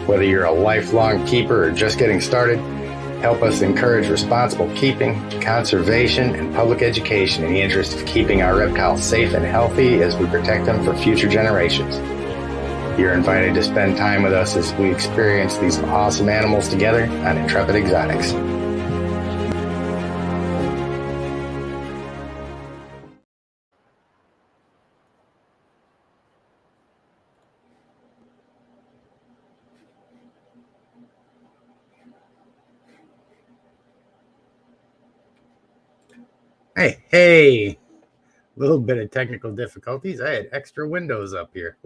Whether you're a lifelong keeper or just getting started, help us encourage responsible keeping, conservation, and public education in the interest of keeping our reptiles safe and healthy as we protect them for future generations. You're invited to spend time with us as we experience these awesome animals together on Intrepid Exotics. Hey, a little bit of technical difficulties. I had extra windows up here.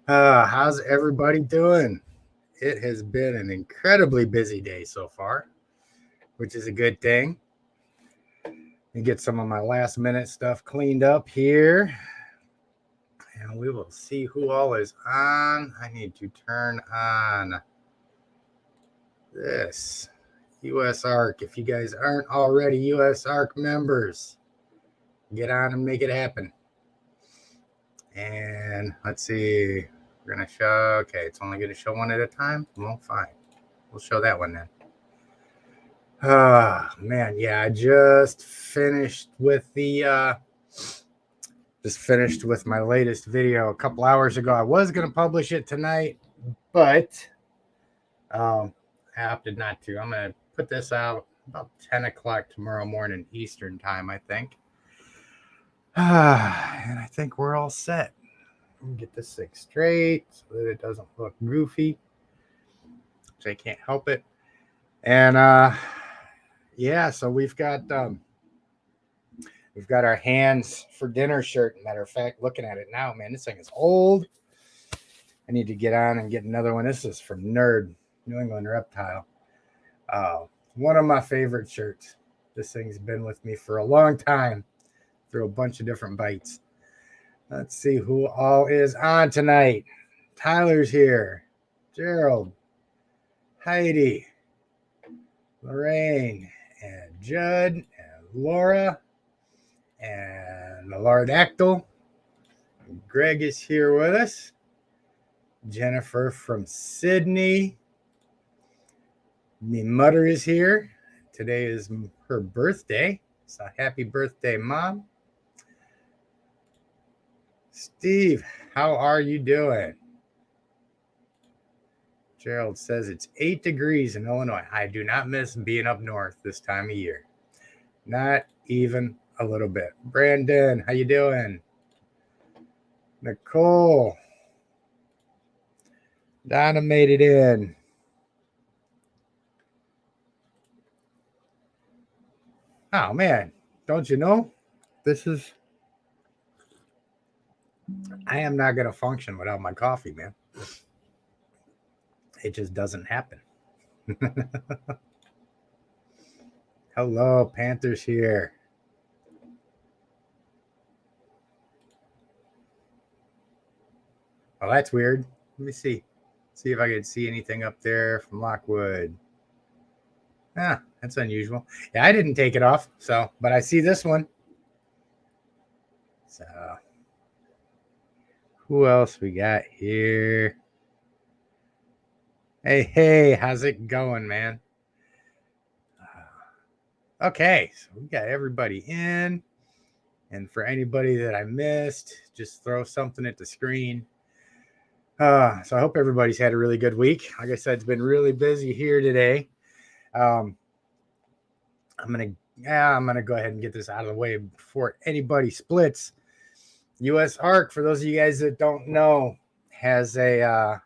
How's everybody doing? It has been an incredibly busy day so far, which is a good thing. And get some of my last minute stuff cleaned up here. And we will see who all is on. I need to turn on this USARK. If you guys aren't already USARK members, get on and make it happen. And let's see. We're going to show. Okay, it's only going to show one at a time. Well, fine. We'll show that one then. Man, yeah, I just finished with my latest video a couple hours ago. I was going to publish it tonight, but I opted not to. I'm going to put this out about 10 o'clock tomorrow morning Eastern time, I think. And I think we're all set. Get this thing straight so that it doesn't look goofy, which I can't help it. And yeah, so we've got our hands for dinner shirt. Matter of fact, looking at it now, man, this thing is old. I need to get on and get another one. This is from Nerd, New England Reptile. One of my favorite shirts. This thing's been with me for a long time through a bunch of different bites. Let's see who all is on tonight. Tyler's here. Gerald, Heidi, Lorraine, and Judd, and Laura, and the Lardactyl. Greg is here with us. Jennifer from Sydney. Me mother is here. Today is her birthday. So happy birthday, Mom. Steve, how are you doing? Gerald says it's 8 degrees in Illinois. I do not miss being up north this time of year. Not even a little bit. Brandon, how you doing? Nicole. Donna made it in. Oh, man. Don't you know? I am not going to function without my coffee, man. It just doesn't happen. Hello, Panther's here. Oh, that's weird. Let me see. See if I can see anything up there from Lockwood. That's unusual. Yeah, I didn't take it off, but I see this one. So, who else we got here? Hey, how's it going, man? Okay, so we got everybody in. And for anybody that I missed, just throw something at the screen. So I hope everybody's had a really good week. Like I said, it's been really busy here today. I'm gonna go ahead and get this out of the way before anybody splits. USARK, for those of you guys that don't know, has a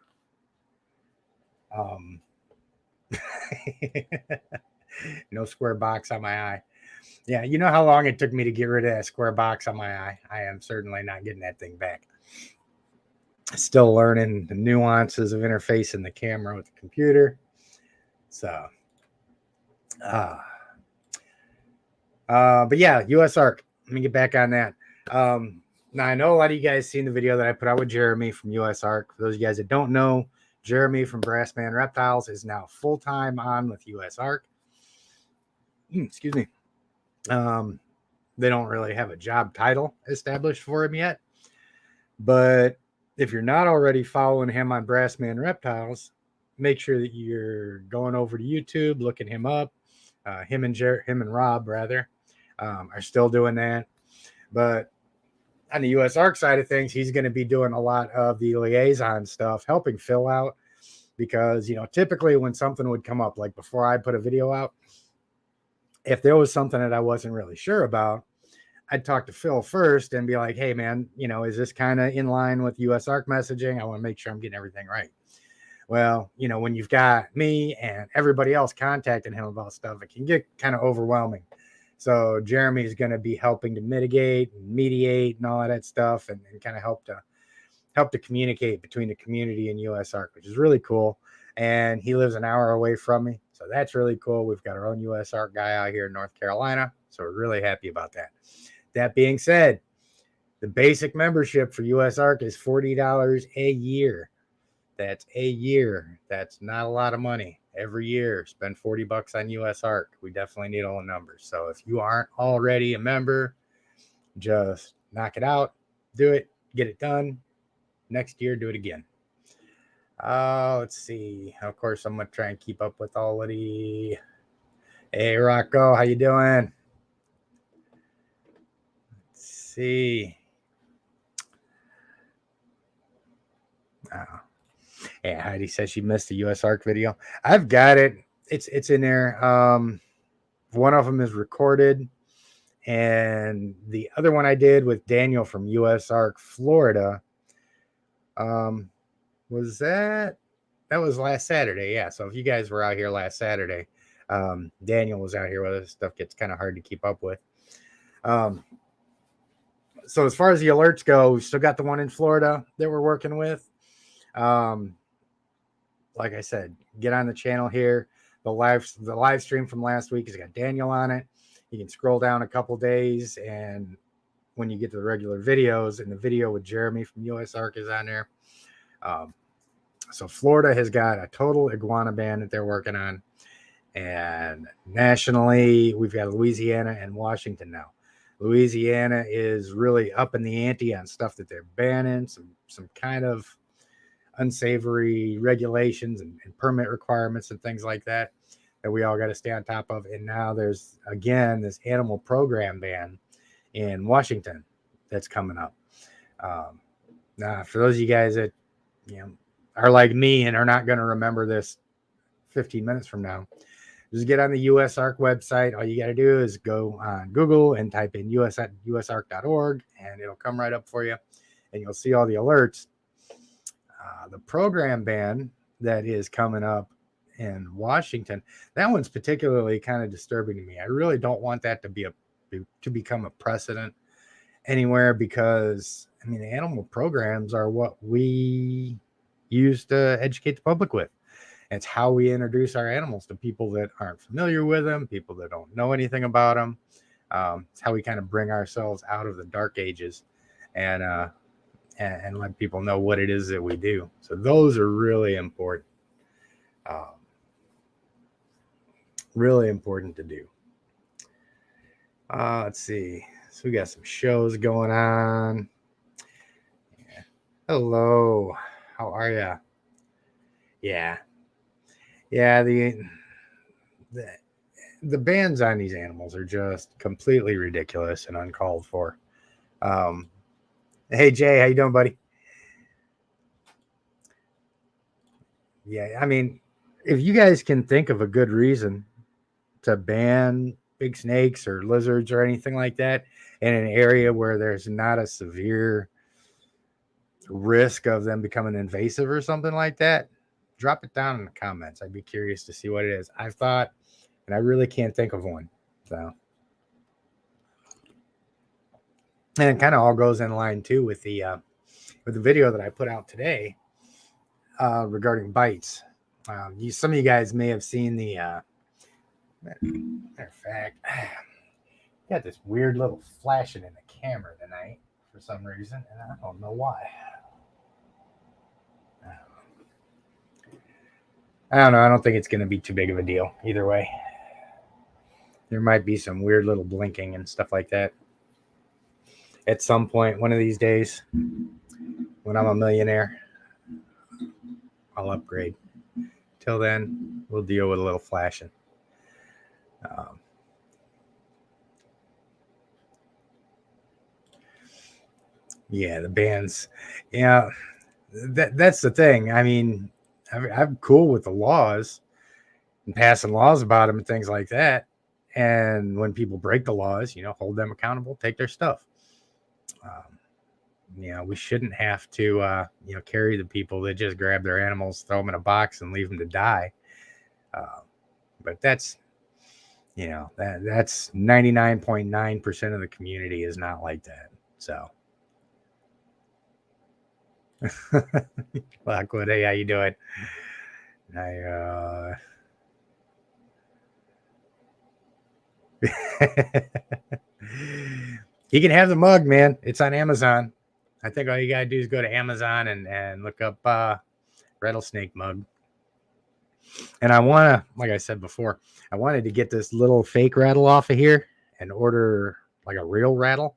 no square box on my eye. Yeah, you know how long it took me to get rid of that square box on my eye? I am certainly not getting that thing back. Still learning the nuances of interfacing the camera with the computer. So, but yeah, USARK. Let me get back on that. Now, I know a lot of you guys seen the video that I put out with Jeremy from USARK. For those of you guys that don't know, Jeremy from Brassman Reptiles is now full-time on with USARK. Excuse me. They don't really have a job title established for him yet, but if you're not already following him on Brassman Reptiles, make sure that you're going over to YouTube, looking him up. Him and Rob rather are still doing that. But on the USARK side of things, he's going to be doing a lot of the liaison stuff, helping Phil out. Because, typically when something would come up, like before I put a video out, if there was something that I wasn't really sure about, I'd talk to Phil first and be like, hey, man, is this kind of in line with USARK messaging? I want to make sure I'm getting everything right. Well, when you've got me and everybody else contacting him about stuff, it can get kind of overwhelming. So Jeremy's going to be helping to mitigate and mediate and all of that stuff and kind of help to communicate between the community and USARK, which is really cool. And he lives an hour away from me. So that's really cool. We've got our own USARK guy out here in North Carolina. So we're really happy about that. That being said, the basic membership for USARK is $40 a year. That's a year. That's not a lot of money. Every year, spend $40 on USARK. We definitely need all the numbers. So if you aren't already a member, just knock it out, do it, get it done. Next year, do it again. Let's see. Of course, I'm going to try and keep up with all of the... Hey, Rocco, how you doing? Let's see. Yeah, Heidi says she missed the USARK video. I've got it. It's in there. One of them is recorded, and the other one I did with Daniel from USARK Florida. Was that was last Saturday? Yeah. So if you guys were out here last Saturday, Daniel was out here with us. Stuff gets kind of hard to keep up with. So as far as the alerts go, we still got the one in Florida that we're working with. Like I said, get on the channel here. The live stream from last week has got Daniel on it. You can scroll down a couple days, and when you get to the regular videos, and the video with Jeremy from USARK is on there. So Florida has got a total iguana ban that they're working on, and nationally we've got Louisiana and Washington now. Louisiana is really upping the ante on stuff that they're banning, some kind of unsavory regulations and permit requirements and things like that we all got to stay on top of. And now there's again this animal program ban in Washington that's coming up. Now, for those of you guys that are like me and are not going to remember this 15 minutes from now, just get on the USARK website. All you got to do is go on Google and type in usark.org, and it'll come right up for you, and you'll see all the alerts. The program ban that is coming up in Washington, that one's particularly kind of disturbing to me. I really don't want that to become a precedent anywhere, because the animal programs are what we use to educate the public with. It's how we introduce our animals to people that aren't familiar with them, people that don't know anything about them. It's how we kind of bring ourselves out of the dark ages and let people know what it is that we do. So those are really important. Really important to do. Let's see. So we got some shows going on. Yeah. Hello. How are ya? Yeah. Yeah, the bans on these animals are just completely ridiculous and uncalled for. Hey, Jay, how you doing, buddy? Yeah, if you guys can think of a good reason to ban big snakes or lizards or anything like that in an area where there's not a severe risk of them becoming invasive or something like that, drop it down in the comments. I'd be curious to see what it is. I've thought, and I really can't think of one. So, and it kind of all goes in line too with the video that I put out today regarding bites. Some of you guys may have seen the. Matter of fact, got this weird little flashing in the camera tonight for some reason, and I don't know why. I don't know. I don't think it's going to be too big of a deal either way. There might be some weird little blinking and stuff like that at some point one of these days. when I'm a millionaire, I'll upgrade. Till then, we'll deal with a little flashing. Yeah, the bands. Yeah, that's the thing. I mean, I'm cool with the laws and passing laws about them and things like that. And when people break the laws, hold them accountable, take their stuff. We shouldn't have to, carry the people that just grab their animals, throw them in a box, and leave them to die. But that's, that's 99.9% of the community is not like that. So, Lockwood, hey, how you doing? You can have the mug, man. It's on Amazon. I think all you gotta do is go to Amazon and look up rattlesnake mug. And I wanna, like I said before, I wanted to get this little fake rattle off of here and order like a real rattle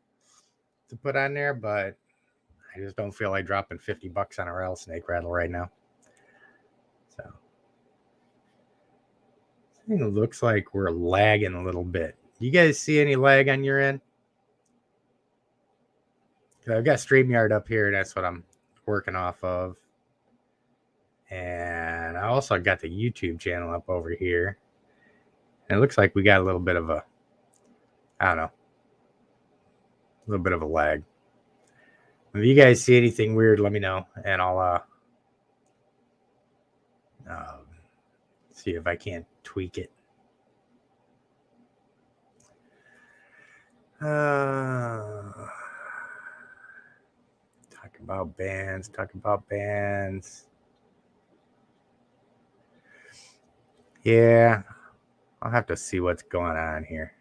to put on there, but I just don't feel like dropping $50 on a rattlesnake rattle right now. So it looks like we're lagging a little bit. You guys see any lag on your end? I've got StreamYard up here. That's what I'm working off of. And I also got the YouTube channel up over here. And it looks like we got a little bit of a, I don't know, a little bit of a lag. If you guys see anything weird, let me know. And I'll see if I can't tweak it. Talk about bands. Yeah, I'll have to see what's going on here.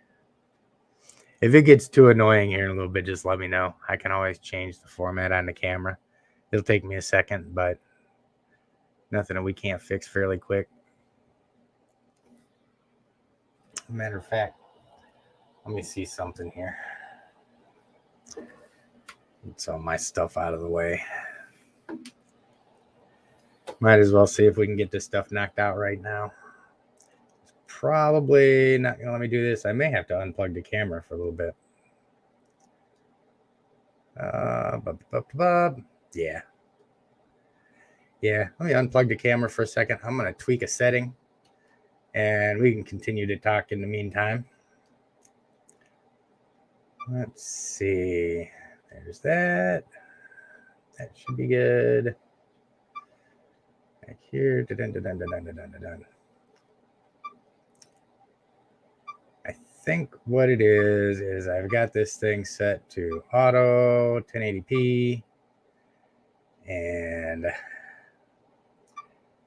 If it gets too annoying here in a little bit, just let me know. I can always change the format on the camera. It'll take me a second, but nothing that we can't fix fairly quick. Matter of fact, let me see something here. Get some of my stuff out of the way. Might as well see if we can get this stuff knocked out right now. It's probably not going to let me do this. I may have to unplug the camera for a little bit. Yeah. Let me unplug the camera for a second. I'm going to tweak a setting, and we can continue to talk in the meantime. Let's see. There's that. That should be good. Back here. I think what it is I've got this thing set to auto 1080p. And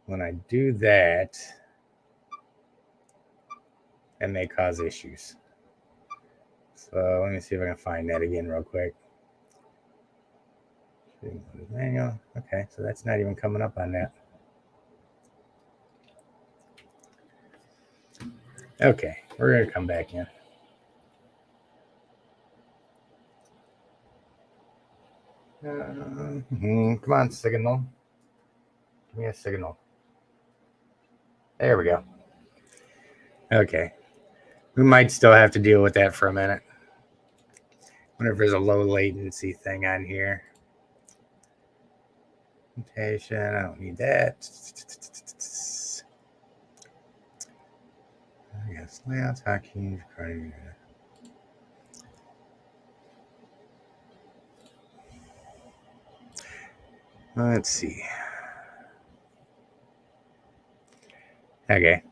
when I do that, it may cause issues. So let me see if I can find that again real quick. Manual. Okay, so that's not even coming up on that. Okay, we're going to come back in. Come on, signal. Give me a signal. There we go. Okay. We might still have to deal with that for a minute. Wonder if there's a low latency thing on here. Notation, I don't need that. I guess layouts, hotkeys, recording. Let's see. Okay.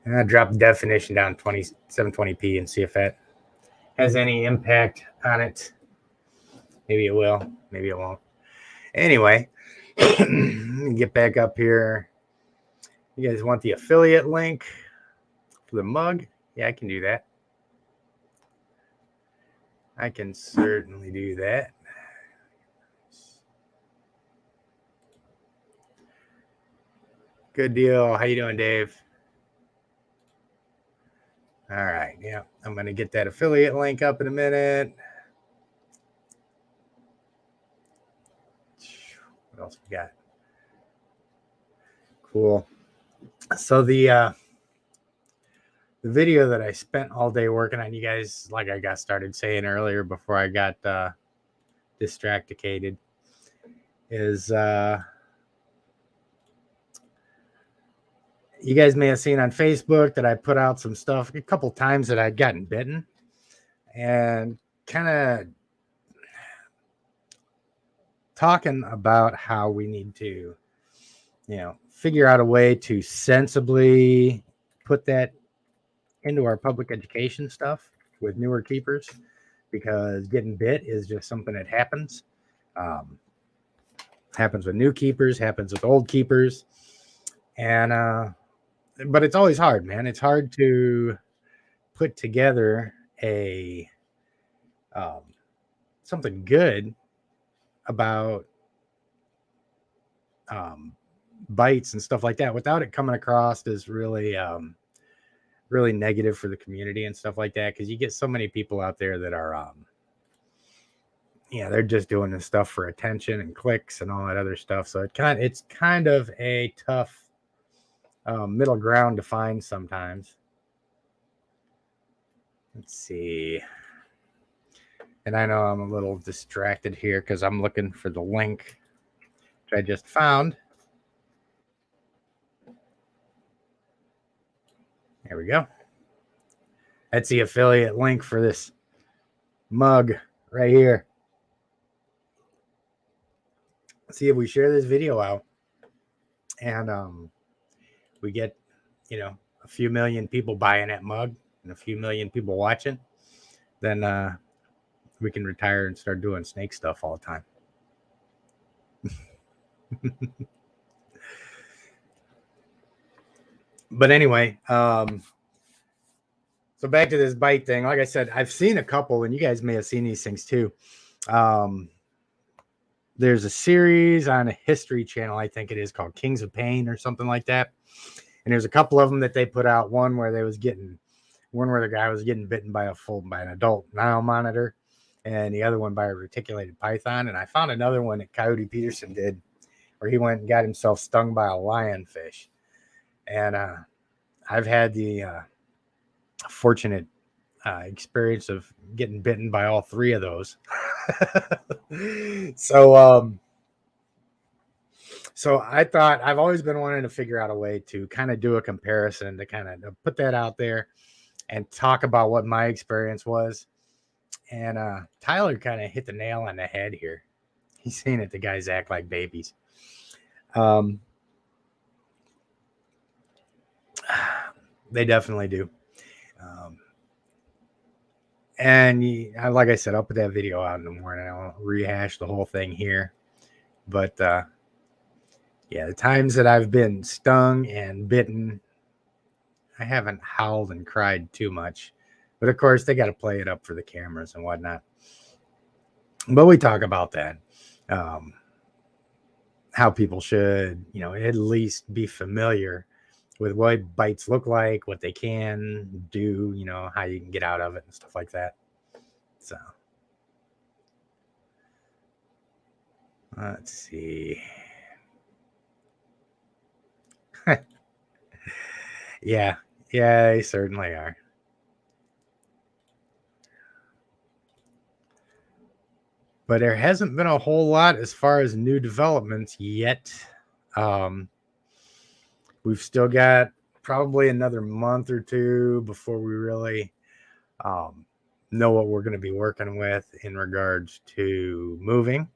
And I'll drop the definition down 720p and see if that has any impact on it. Maybe it will. Maybe it won't. Anyway, get back up here. You guys want the affiliate link for the mug? Yeah, I can do that. I can certainly do that. Good deal. How you doing, Dave? All right. Yeah, I'm going to get that affiliate link up in a minute. What else we got? Cool. So the video that I spent all day working on, you guys, like I got started saying earlier before I got distracted, is you guys may have seen on Facebook that I put out some stuff a couple times that I'd gotten bitten, and kind of talking about how we need to, figure out a way to sensibly put that into our public education stuff with newer keepers, because getting bit is just something that happens. Happens with new keepers, happens with old keepers, and but it's always hard, man. It's hard to put together a something good about bites and stuff like that without it coming across as really really negative for the community and stuff like that, because you get so many people out there that are they're just doing this stuff for attention and clicks and all that other stuff. So it's kind of a tough middle ground to find sometimes. Let's see. And I know I'm a little distracted here because I'm looking for the link which I just found. There we go. That's the affiliate link for this mug right here. Let's see if we share this video out and we get, a few million people buying that mug and a few million people watching, then we can retire and start doing snake stuff all the time. But anyway, so back to this bite thing. Like I said, I've seen a couple, and you guys may have seen these things too. There's a series on a History Channel, I think it is, called Kings of Pain or something like that. And there's a couple of them that they put out. One where the guy was getting bitten by an adult Nile monitor, and the other one by a reticulated python. And I found another one that Coyote Peterson did, where he went and got himself stung by a lionfish. And I've had the fortunate experience of getting bitten by all three of those. So I thought, I've always been wanting to figure out a way to kind of do a comparison, to kind of put that out there and talk about what my experience was. And Tyler kind of hit the nail on the head here. He's saying that the guys act like babies. They definitely do. And like I said, I'll put that video out in the morning. I won't rehash the whole thing here. But the times that I've been stung and bitten, I haven't howled and cried too much. But of course, they got to play it up for the cameras and whatnot. But we talk about that. How people should, at least be familiar with what bites look like, what they can do, how you can get out of it and stuff like that. So let's see. Yeah, they certainly are. But there hasn't been a whole lot as far as new developments yet. We've still got probably another month or two before we really know what we're going to be working with in regards to moving.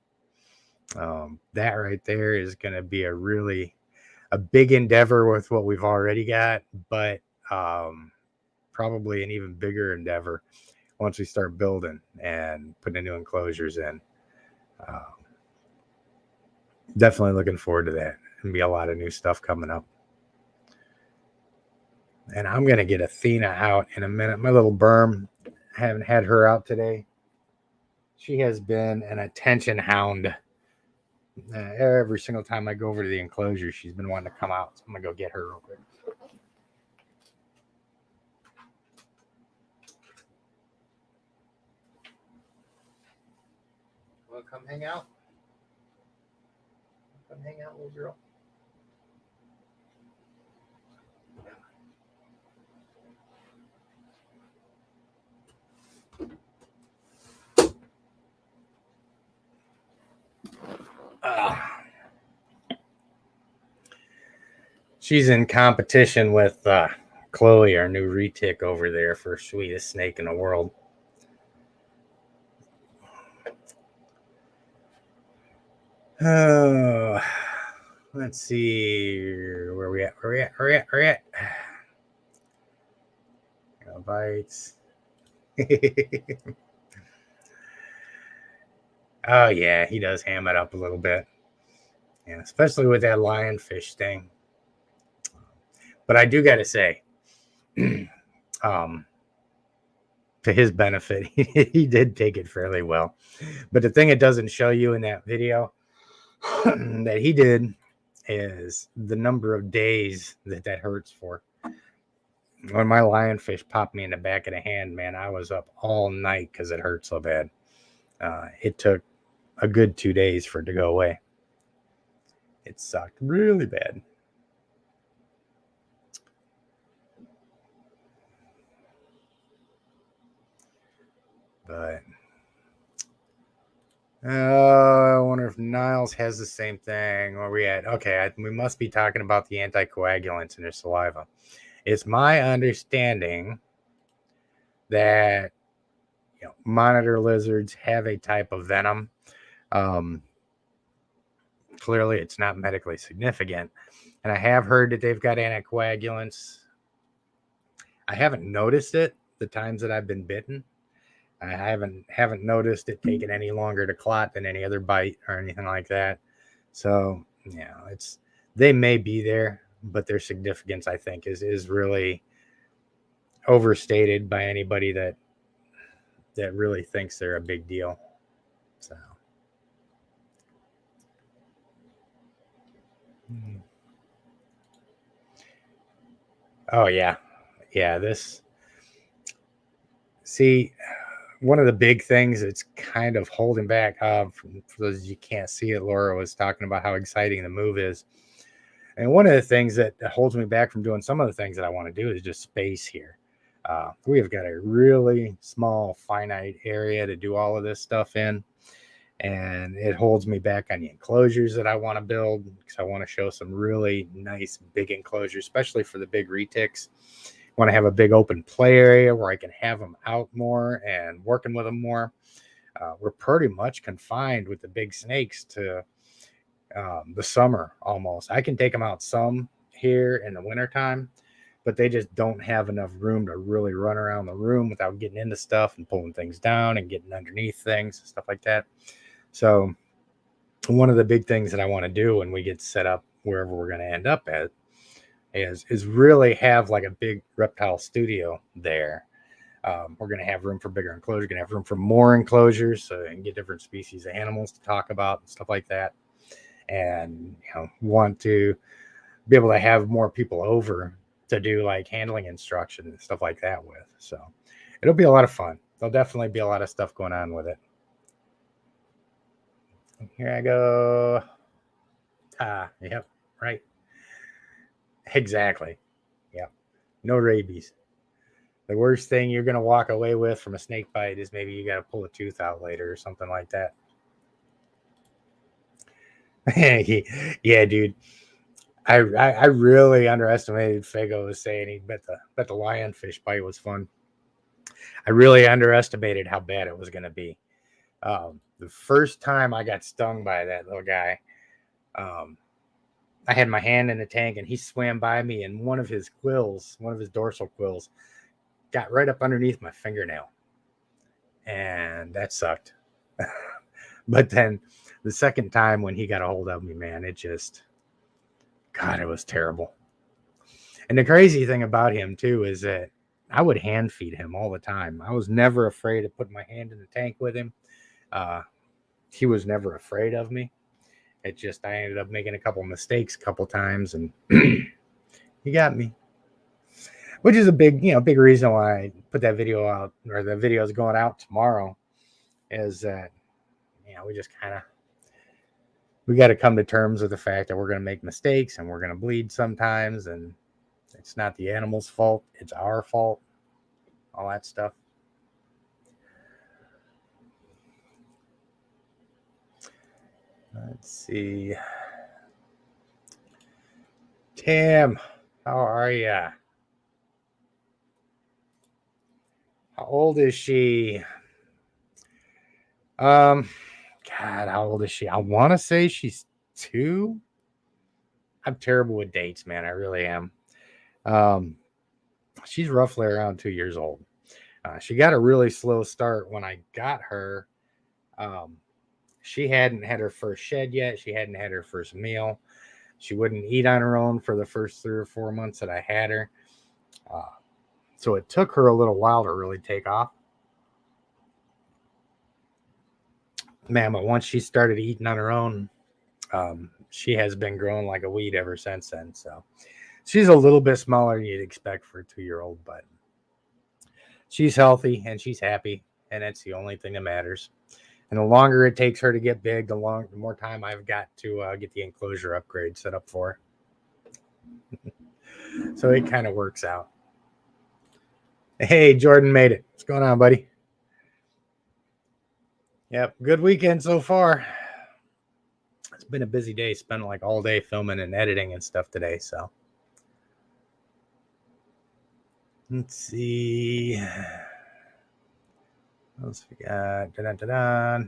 That right there is going to be a big endeavor with what we've already got, but probably an even bigger endeavor once we start building and putting new enclosures in. Definitely looking forward to that. There'll be a lot of new stuff coming up. And I'm going to get Athena out in a minute. My little berm, I haven't had her out today. She has been an attention hound. Every single time I go over to the enclosure, she's been wanting to come out. So I'm going to go get her real quick. Want to come hang out? hang out, little girl. She's in competition with Chloe, our new retic over there, for sweetest snake in the world. Oh, let's see where we at. Where we at? Bites. Oh yeah, he does ham it up a little bit. Yeah, especially with that lionfish thing. But I do got to say, to his benefit, he did take it fairly well. But the thing it doesn't show you in that video that he did is the number of days that hurts for. When my lionfish popped me in the back of the hand, man, I was up all night because it hurt so bad. It took a good 2 days for it to go away. It sucked really bad. But I wonder if Niles has the same thing. Where we at? Okay, we must be talking about the anticoagulants in their saliva. It's my understanding that monitor lizards have a type of venom. Clearly, it's not medically significant, and I have heard that they've got anticoagulants. I haven't noticed it the times that I've been bitten. I haven't noticed it taking any longer to clot than any other bite or anything like that. So they may be there, but their significance, I think, is really overstated by anybody that really thinks they're a big deal. So. Oh yeah. See, one of the big things that's kind of holding back, for those you can't see it, Laura was talking about how exciting the move is. And one of the things that holds me back from doing some of the things that I want to do is just space here. We have got a really small, finite area to do all of this stuff in. And it holds me back on the enclosures that I want to build, because I want to show some really nice big enclosures, especially for the big retics. I want to have a big open play area where I can have them out more and working with them more. We're pretty much confined with the big snakes to the summer almost. I can take them out some here in the wintertime, but they just don't have enough room to really run around the room without getting into stuff and pulling things down and getting underneath things and stuff like that. So one of the big things that I want to do when we get set up wherever we're going to end up at is really have like a big reptile studio there. We're going to have room for bigger enclosures. We're going to have room for more enclosures so I can get different species of animals to talk about and stuff like that. And want to be able to have more people over to do like handling instruction and stuff like that with. So it'll be a lot of fun. There'll definitely be a lot of stuff going on with it. Here I go. Yep, right. Exactly. Yep. No rabies. The worst thing you're going to walk away with from a snake bite is maybe you got to pull a tooth out later or something like that. Yeah, dude. I really underestimated Fago was saying he bet the lionfish bite was fun. I really underestimated how bad it was going to be. The first time I got stung by that little guy, I had my hand in the tank and he swam by me, and one of his dorsal quills, got right up underneath my fingernail. And that sucked. But then the second time when he got a hold of me, man, it was terrible. And the crazy thing about him too is that I would hand feed him all the time. I was never afraid to put my hand in the tank with him. He was never afraid of me. It just, I ended up making a couple mistakes a couple times, and he got me. Which is a big reason why I put that video out, or the video is going out tomorrow, is that, we just kind of we got to come to terms with the fact that we're going to make mistakes and we're going to bleed sometimes, and it's not the animal's fault, it's our fault, all that stuff. Let's see. Tim, how are ya? How old is she? God, how old is she? I want to say she's 2. I'm terrible with dates, man. I really am. She's roughly around 2 years old. She got a really slow start when I got her. She hadn't had her first shed yet. She hadn't had her first meal. She wouldn't eat on her own for the first 3 or 4 months that I had her. So it took her a little while to really take off. Man, but once she started eating on her own, she has been growing like a weed ever since then. So she's a little bit smaller than you'd expect for a 2-year-old, but she's healthy and she's happy, and that's the only thing that matters. And the longer it takes her to get big, the more time I've got to get the enclosure upgrade set up for her. So it kind of works out. Hey, Jordan made it. What's going on, buddy? Yep, good weekend so far. It's been a busy day. Spent like all day filming and editing and stuff today. So let's see. What else we got? Da-da-da-da.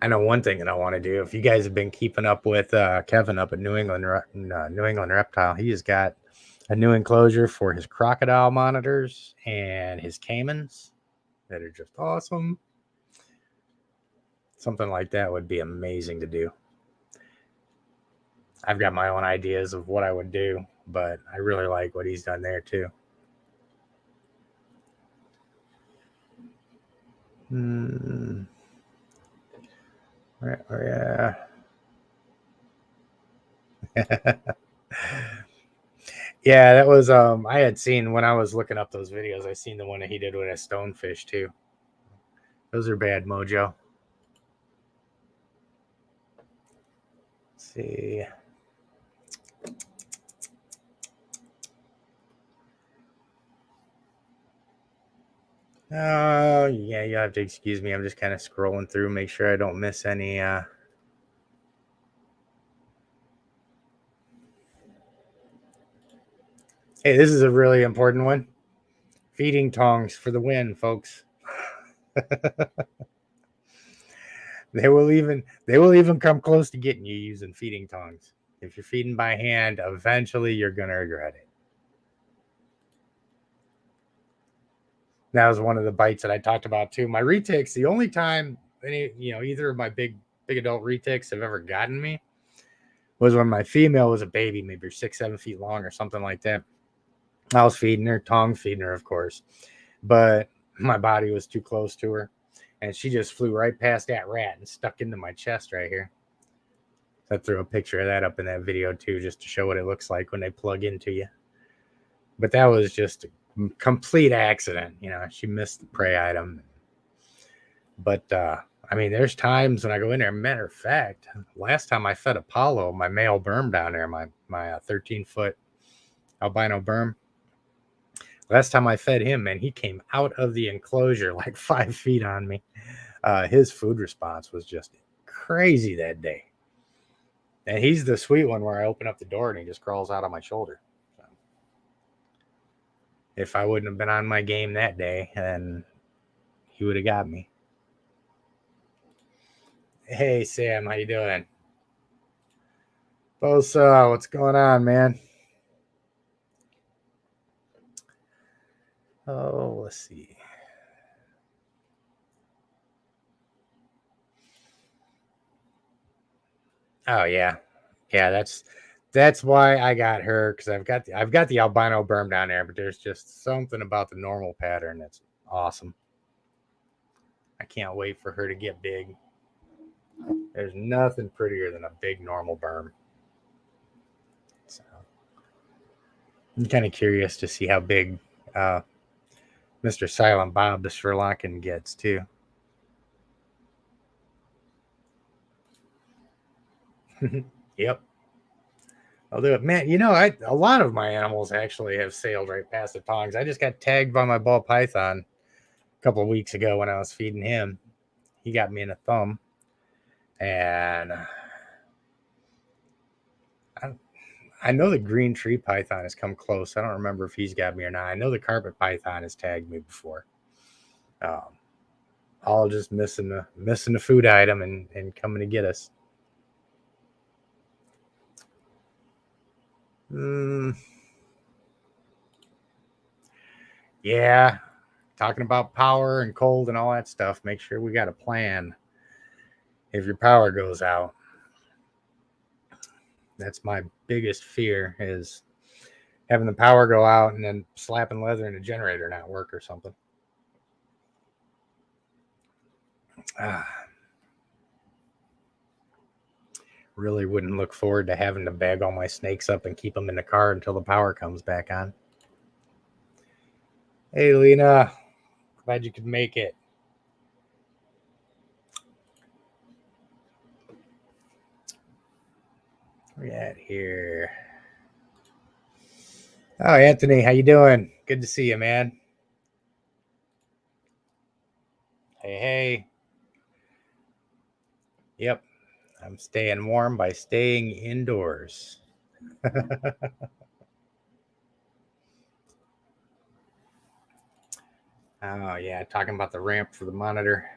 I know one thing that I want to do. If you guys have been keeping up with Kevin up at New England Reptile, he has got a new enclosure for his crocodile monitors and his caimans that are just awesome. Something like that would be amazing to do. I've got my own ideas of what I would do, but I really like what he's done there too. Yeah. Yeah, that was I had seen when I was looking up those videos, I seen the one that he did with a stonefish too. Those are bad mojo. Let's see. Oh, yeah, you have to excuse me. I'm just kind of scrolling through, make sure I don't miss any Hey, this is a really important one. Feeding tongs for the win, folks. They will even come close to getting you using feeding tongs. If you're feeding by hand, eventually you're gonna regret it. That was one of the bites that I talked about too. My retics, the only time either of my big adult retics have ever gotten me was when my female was a baby, maybe 6-7 feet long or something like that. I was feeding her, tongue feeding her, of course, but my body was too close to her, and she just flew right past that rat and stuck into my chest right here. So I threw a picture of that up in that video too, just to show what it looks like when they plug into you. But that was just a complete accident. She missed the prey item. But I mean, there's times when I go in there. Matter of fact, last time I fed Apollo, my male berm down there, my 13-foot albino berm. Last time I fed him, man, he came out of the enclosure like 5 feet on me. His food response was just crazy that day. And he's the sweet one where I open up the door and he just crawls out on my shoulder. So, if I wouldn't have been on my game that day, then he would have got me. Hey, Sam, how you doing? Bosa, what's going on, man? Oh, let's see. Oh yeah, that's why I got her, because I've got the albino berm down there, but there's just something about the normal pattern that's awesome. I can't wait for her to get big. There's nothing prettier than a big normal berm. So I'm kind of curious to see how big Mr. Silent Bob the Sri Lankan gets too. Yep. I'll do it. Man, a lot of my animals actually have sailed right past the tongs. I just got tagged by my ball python a couple of weeks ago when I was feeding him. He got me in a thumb. And I know the green tree python has come close. I don't remember if he's got me or not. I know the carpet python has tagged me before. All just missing the food item and coming to get us. Yeah, talking about power and cold and all that stuff. Make sure we got a plan if your power goes out. That's my biggest fear, is having the power go out and then slapping leather in a generator not work or something. Really wouldn't look forward to having to bag all my snakes up and keep them in the car until the power comes back on. Hey, Lena. Glad you could make it. Where we at here? Oh, Anthony, how you doing? Good to see you, man. Hey. Yep, I'm staying warm by staying indoors. Oh, yeah, talking about the ramp for the monitor.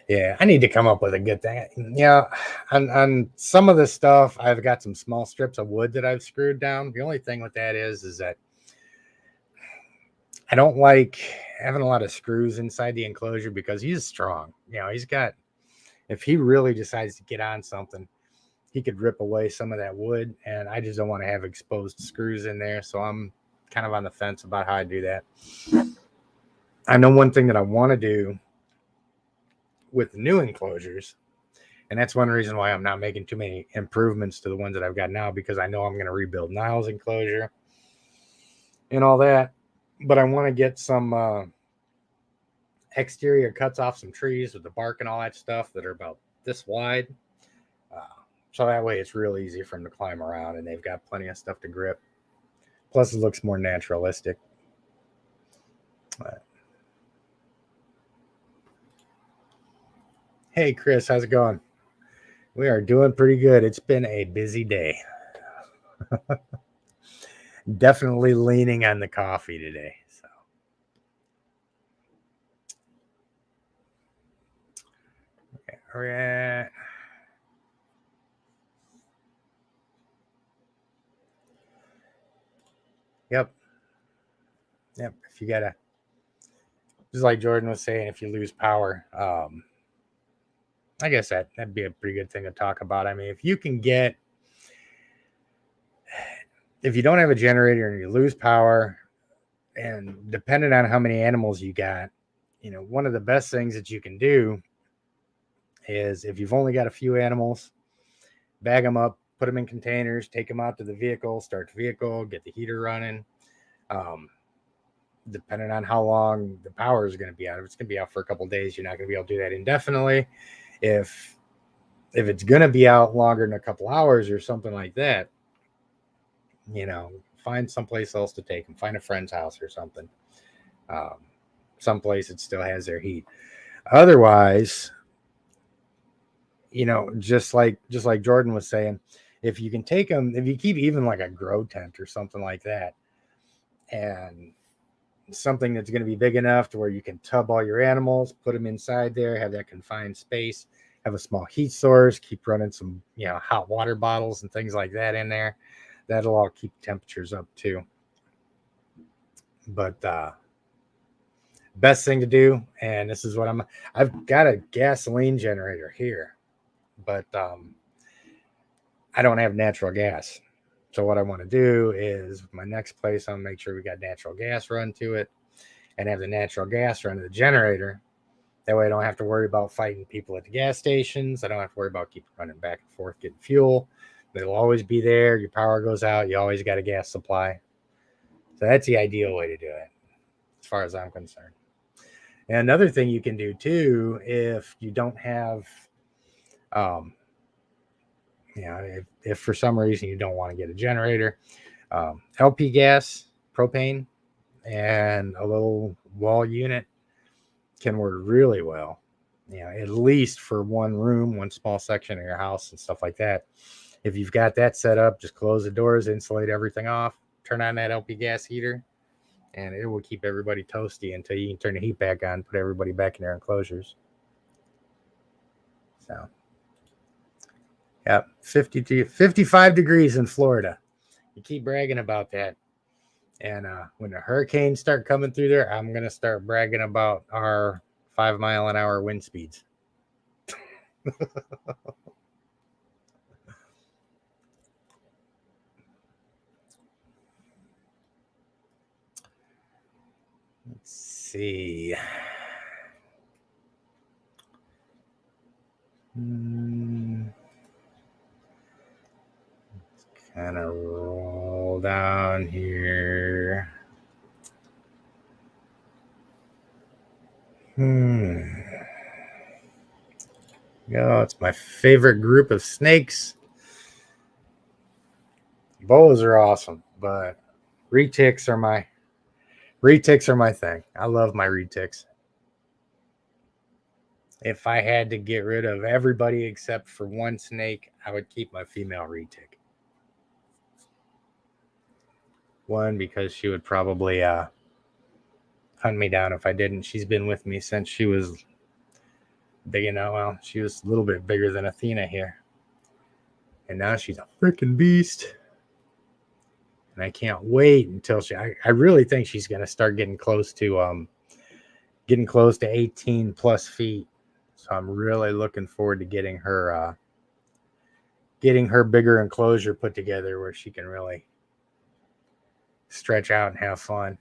Yeah, I need to come up with a good thing. Yeah, on some of the stuff, I've got some small strips of wood that I've screwed down. The only thing with that is that I don't like having a lot of screws inside the enclosure because he's strong. He's got, if he really decides to get on something, he could rip away some of that wood, and I just don't want to have exposed screws in there. So I'm kind of on the fence about how I do that. I know one thing that I want to do with the new enclosures, and that's one reason why I'm not making too many improvements to the ones that I've got now, because I know I'm going to rebuild Niles' enclosure and all that. But I want to get some exterior cuts off some trees with the bark and all that stuff that are about this wide. So that way it's real easy for them to climb around, and they've got plenty of stuff to grip. Plus, it looks more naturalistic. Hey, Chris, how's it going? We are doing pretty good. It's been a busy day. Definitely leaning on the coffee today. So, okay, we're at. Yep. If you gotta, just like Jordan was saying, if you lose power, I guess that'd be a pretty good thing to talk about. I mean, if you don't have a generator and you lose power, and depending on how many animals you got, one of the best things that you can do is, if you've only got a few animals, bag them up, put them in containers, take them out to the vehicle, start the vehicle, get the heater running. Depending on how long the power is going to be out, if it's going to be out for a couple of days, you're not going to be able to do that indefinitely. If it's going to be out longer than a couple hours or something like that, find someplace else to take them. Find a friend's house or something. Someplace that still has their heat. Otherwise, just like Jordan was saying, if you can take them, if you keep even like a grow tent or something like that, and something that's going to be big enough to where you can tub all your animals, put them inside there, have that confined space, have a small heat source, keep running some, hot water bottles and things like that in there. That'll all keep temperatures up too. But best thing to do, and this is what I've got a gasoline generator here, but I don't have natural gas. So what I want to do is, my next place, I'll make sure we got natural gas run to it, and have the natural gas run to the generator. That way I don't have to worry about fighting people at the gas stations. I don't have to worry about keeping running back and forth getting fuel. They'll always be there. Your power goes out, you always got a gas supply. So that's the ideal way to do it, as far as I'm concerned. And another thing you can do too, if you don't have if for some reason you don't want to get a generator, LP gas, propane, and a little wall unit can work really well. At least for one room, one small section of your house and stuff like that. If you've got that set up, just close the doors, insulate everything off, turn on that LP gas heater, and it will keep everybody toasty until you can turn the heat back on, put everybody back in their enclosures. So, yeah, 55 degrees in Florida. You keep bragging about that. And when the hurricanes start coming through there, I'm going to start bragging about our 5 mile an hour wind speeds. Let's see. Kind of roll down here. It's my favorite group of snakes. Boas are awesome, but retics are my thing. I love my retics. If I had to get rid of everybody except for one snake, I would keep my female retic. One, because she would probably hunt me down if I didn't. She's been with me since she was big enough. Well, she was a little bit bigger than Athena here. And now she's a freaking beast. And I can't wait until I really think she's going to start getting close to 18 plus feet. So I'm really looking forward to getting her bigger enclosure put together where she can really stretch out and have fun.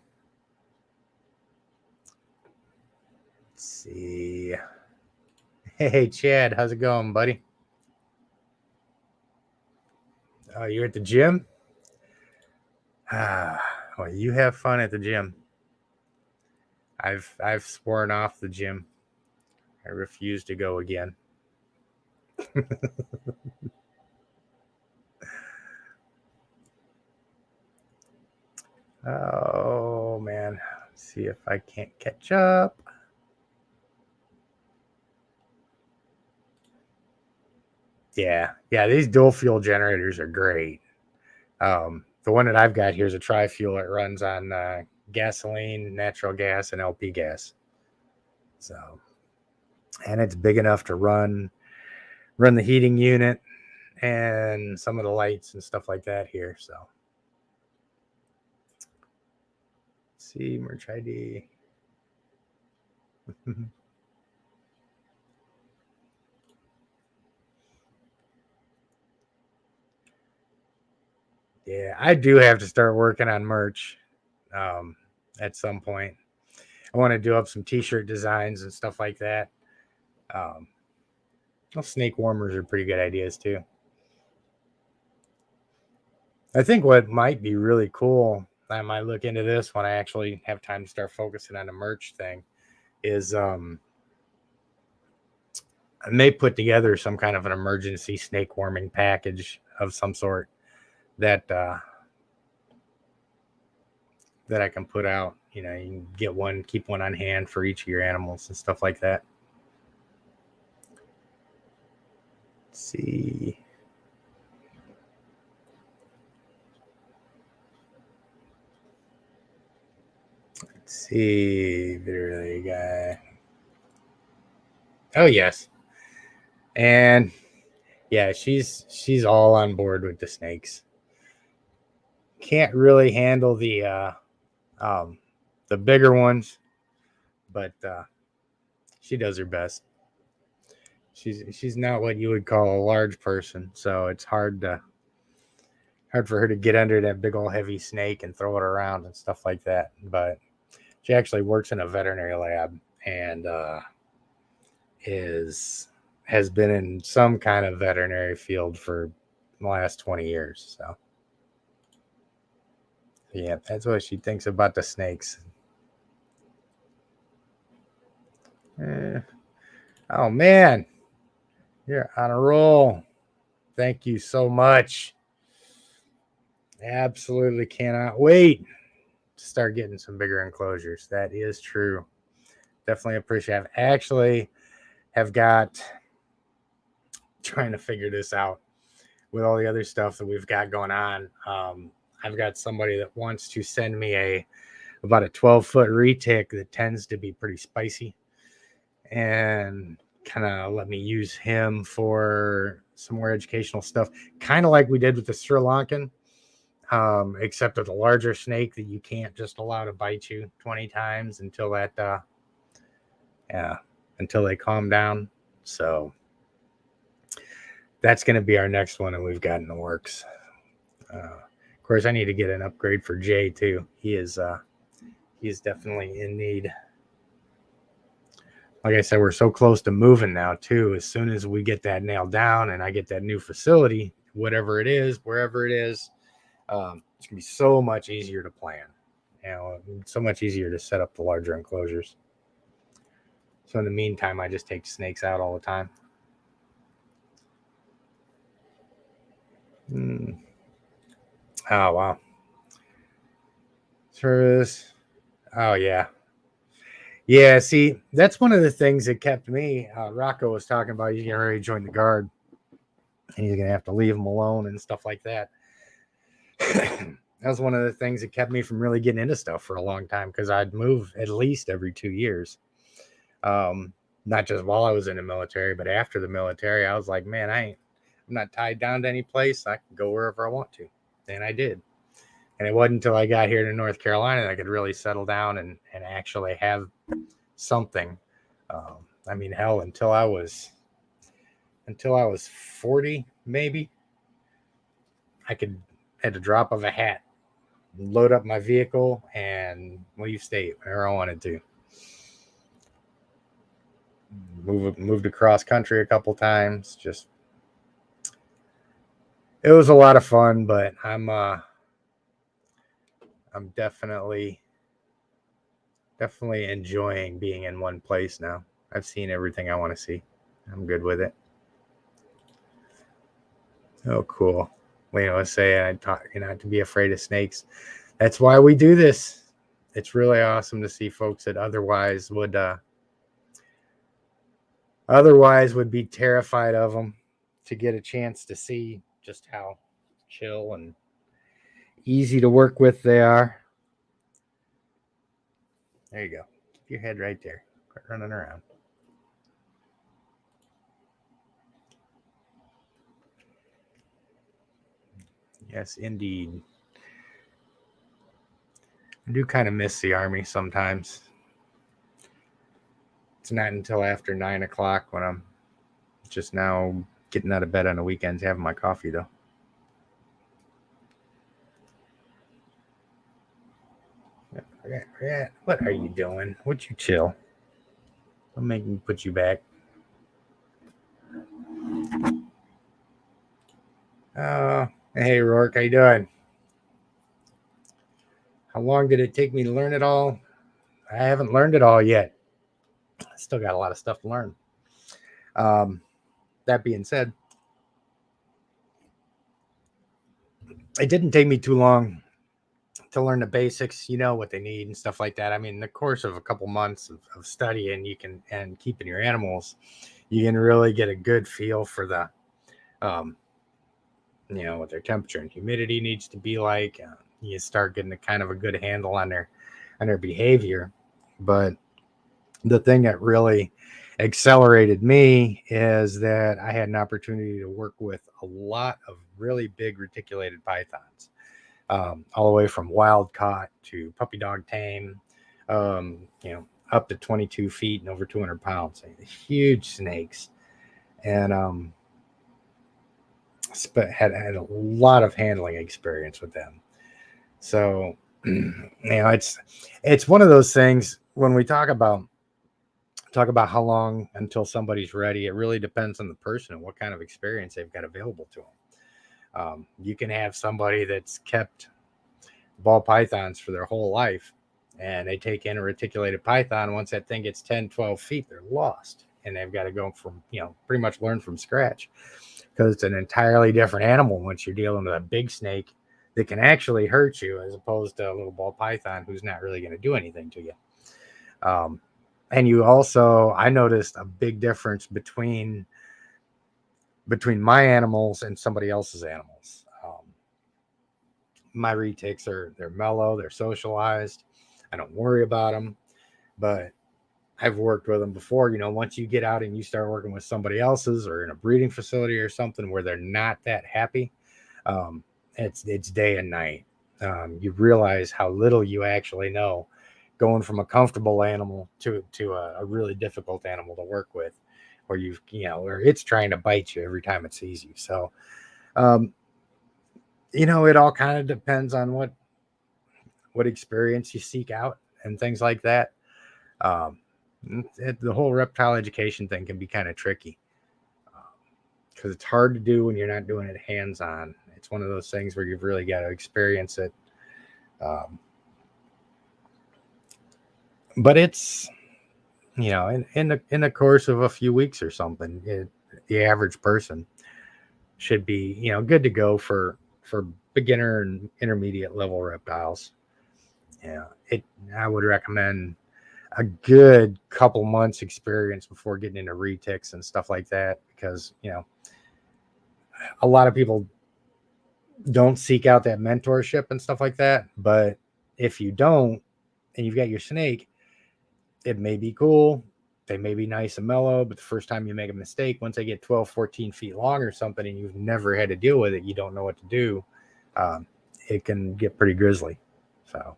Let's see. Hey, Chad, how's it going, buddy? Oh, you're at the gym? Well, you have fun at the gym. I've sworn off the gym. I refuse to go again. Oh, man. Let's see if I can't catch up. Yeah, these dual fuel generators are great. The one that I've got here is a tri-fuel. It runs on gasoline, natural gas, and LP gas. So, and it's big enough to run the heating unit and some of the lights and stuff like that here. So, let's see, merch ID. Yeah, I do have to start working on merch at some point. I want to do up some t-shirt designs and stuff like that. Snake warmers are pretty good ideas too. I think what might be really cool, I might look into this when I actually have time to start focusing on the merch thing, is I may put together some kind of an emergency snake warming package of some sort that I can put out. You can get one, keep one on hand for each of your animals and stuff like that. Let's see. Let's see. Literally, guy. Oh, yes. And yeah, she's all on board with the snakes. Can't really handle the bigger ones, but she does her best. She's not what you would call a large person, so it's hard for her to get under that big old heavy snake and throw it around and stuff like that. But she actually works in a veterinary lab and has been in some kind of veterinary field for the last 20 years. So yeah, that's what she thinks about the snakes. Oh man, you're on a roll. Thank you so much. Absolutely cannot wait to start getting some bigger enclosures. That is true. Definitely appreciate it. I actually have got trying to figure this out with all the other stuff that we've got going on. I've got somebody that wants to send me about a 12-foot retic that tends to be pretty spicy, and kind of let me use him for some more educational stuff, kind of like we did with the Sri Lankan, except with a larger snake that you can't just allow to bite you 20 times until until they calm down. So that's going to be our next one, and we've got in the works. Of course, I need to get an upgrade for Jay too. He's definitely in need. Like I said, we're so close to moving now too. As soon as we get that nailed down and I get that new facility, whatever it is, wherever it is, it's gonna be so much easier to plan. So much easier to set up the larger enclosures. So in the meantime, I just take snakes out all the time. Oh wow. Service. Oh yeah. Yeah, see, that's one of the things that kept me. Rocco was talking about he's getting ready to join the guard, and he's gonna have to leave him alone and stuff like that. That was one of the things that kept me from really getting into stuff for a long time, because I'd move at least every 2 years. Not just while I was in the military, but after the military, I was like, man, I'm not tied down to any place. I can go wherever I want to, and I did. And it wasn't until I got here to North Carolina that I could really settle down and actually have something. I mean, hell, until I was 40, maybe, I could, at the drop of a hat, load up my vehicle and leave state whenever I wanted to. Moved across country a couple times. Just, it was a lot of fun, but I'm definitely enjoying being in one place now. I've seen everything I want to see. I'm good with it. Oh, cool. Lena was saying, I taught you not to be afraid of snakes. That's why we do this. It's really awesome to see folks that otherwise would be terrified of them, to get a chance to see just how chill and easy to work with they are. There you go. Keep your head right there. Quit running around. Yes, indeed. I do kind of miss the Army sometimes. It's not until after 9 o'clock when I'm just now getting out of bed on the weekends, having my coffee, though. What are you doing? Would you chill? I'll make me put you back. Hey, Rourke, how you doing? How long did it take me to learn it all? I haven't learned it all yet. I still got a lot of stuff to learn. That being said, it didn't take me too long to learn the basics, what they need and stuff like that. I mean, in the course of a couple months of studying, and keeping your animals, you can really get a good feel for the, what their temperature and humidity needs to be like. You start getting a kind of a good handle on their behavior. But the thing that really accelerated me is that I had an opportunity to work with a lot of really big reticulated pythons, all the way from wild caught to puppy dog tame, up to 22 feet and over 200 pounds, huge snakes. And had a lot of handling experience with them. So, it's one of those things when we talk about how long until somebody's ready. It really depends on the person and what kind of experience they've got available to them. You can have somebody that's kept ball pythons for their whole life, and they take in a reticulated python. Once that thing gets 10, 12 feet, they're lost, and they've got to go from, pretty much learn from scratch. because it's an entirely different animal once you're dealing with a big snake that can actually hurt you, as opposed to a little ball python who's not really going to do anything to you. And you also, I noticed a big difference between my animals and somebody else's animals. My retics they're mellow, they're socialized. I don't worry about them, but I've worked with them before. Once you get out and you start working with somebody else's, or in a breeding facility or something where they're not that happy, it's day and night. You realize how little you actually know, going from a comfortable animal to a really difficult animal to work with, where where it's trying to bite you every time it sees you. So, it all kind of depends on what experience you seek out and things like that. The whole reptile education thing can be kind of tricky, because it's hard to do when you're not doing it hands-on. It's one of those things where you've really got to experience it. But it's, in the course of a few weeks or something, the average person should be, good to go for beginner and intermediate level reptiles. I would recommend a good couple months experience before getting into retics and stuff like that, because a lot of people don't seek out that mentorship and stuff like that. But if you don't, and you've got your snake, it may be cool, they may be nice and mellow, but the first time you make a mistake, once they get 12, 14 feet long or something, and you've never had to deal with it, you don't know what to do, it can get pretty grisly. So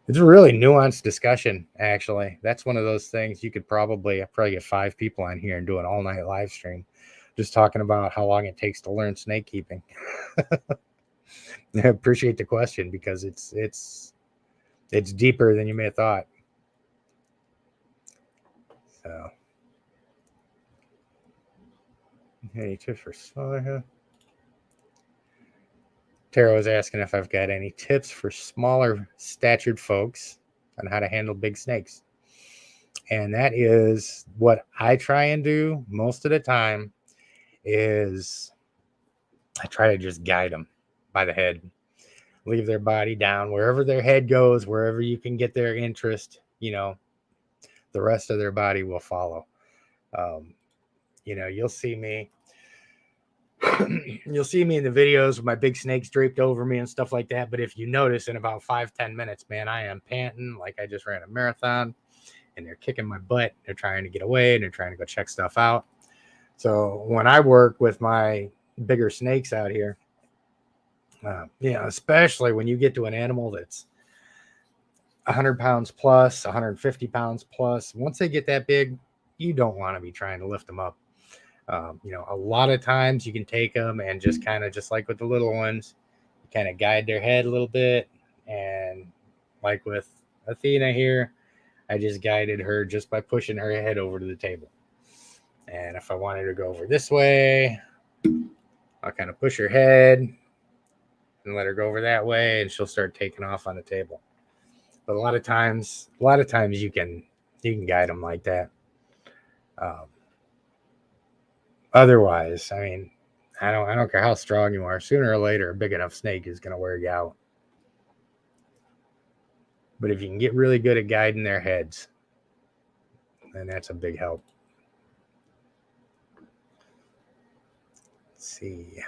it's a really nuanced discussion, actually. That's one of those things you could probably get 5 people on here and do an all-night live stream just talking about how long it takes to learn snake keeping. I appreciate the question, because it's deeper than you may have thought. So, any tips for smaller? Tara was asking if I've got any tips for smaller statured folks on how to handle big snakes. And that is what I try and do most of the time, is I try to just guide them by the head. Leave their body down. Wherever their head goes, wherever you can get their interest, the rest of their body will follow. You'll see me. You'll see me in the videos with my big snakes draped over me and stuff like that. But if you notice, in about 5-10 minutes, man, I am panting like I just ran a marathon, and they're kicking my butt. They're trying to get away, and they're trying to go check stuff out. So when I work with my bigger snakes out here, especially when you get to an animal that's 100 pounds plus, 150 pounds plus, once they get that big, you don't want to be trying to lift them up. A lot of times you can take them and just kind of, just like with the little ones, kind of guide their head a little bit. And like with Athena here, I just guided her just by pushing her head over to the table. And if I wanted her to go over this way, I'll kind of push her head and let her go over that way, and she'll start taking off on the table. But a lot of times you can guide them like that. Otherwise, I mean, I don't care how strong you are. Sooner or later, a big enough snake is going to wear you out. But if you can get really good at guiding their heads, then that's a big help. Let's see.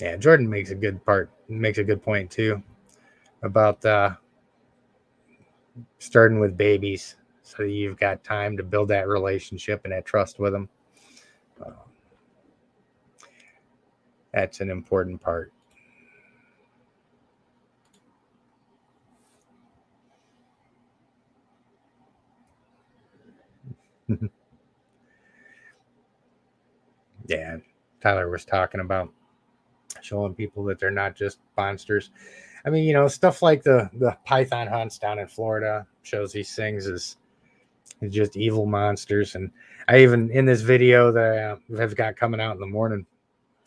Yeah, Jordan makes a good point too about starting with babies, so you've got time to build that relationship and that trust with them. That's an important part. Yeah, Tyler was talking about showing people that they're not just monsters. I mean, stuff like the python hunts down in Florida shows these things as just evil monsters. And I even, in this video that I've got coming out in the morning,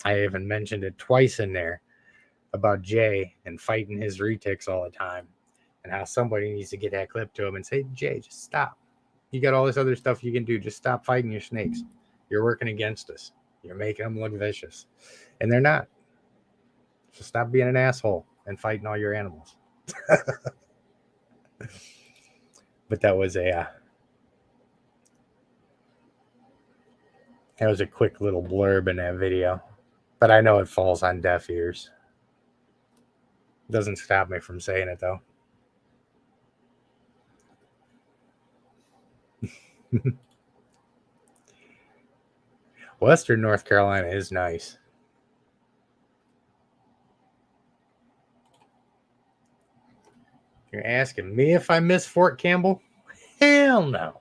I even mentioned it twice in there about Jay and fighting his retics all the time. and how somebody needs to get that clip to him and say, Jay, just stop. You got all this other stuff you can do. Just stop fighting your snakes. You're working against us. You're making them look vicious. And they're not. So stop being an asshole and fighting all your animals. But that was a quick little blurb in that video. But I know it falls on deaf ears. Doesn't stop me from saying it, though. Western North Carolina is nice. You're asking me if I miss Fort Campbell? Hell no.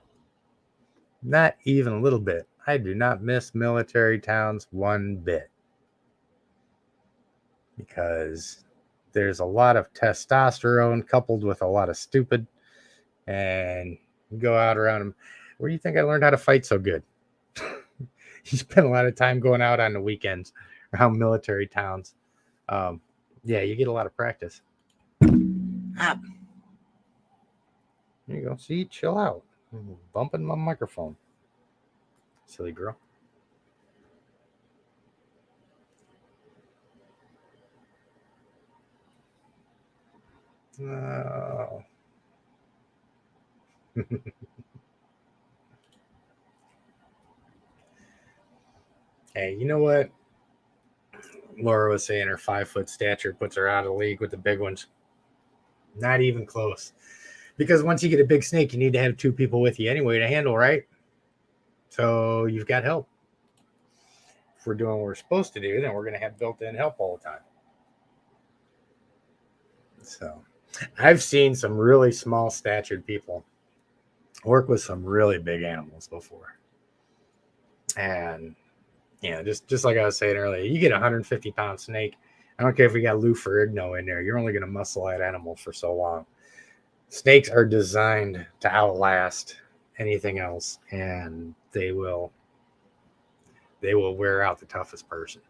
Not even a little bit. I do not miss military towns one bit. Because there's a lot of testosterone coupled with a lot of stupid. And you go out around them. Where do you think I learned how to fight so good? You spend a lot of time going out on the weekends around military towns. Yeah, you get a lot of practice. Ah. There you go. See, chill out. I'm bumping my microphone. Silly girl. Oh. Hey, you know what? Laura was saying her 5-foot stature puts her out of the league with the big ones. Not even close. Because once you get a big snake, you need to have 2 people with you anyway to handle, right? So you've got help. If we're doing what we're supposed to do, then we're going to have built-in help all the time. So I've seen some really small statured people work with some really big animals before. And, you know, just like I was saying earlier, you get a 150-pound snake. I don't care if we got Lou Ferrigno in there. You're only going to muscle that animal for so long. Snakes are designed to outlast anything else, and they will wear out the toughest person.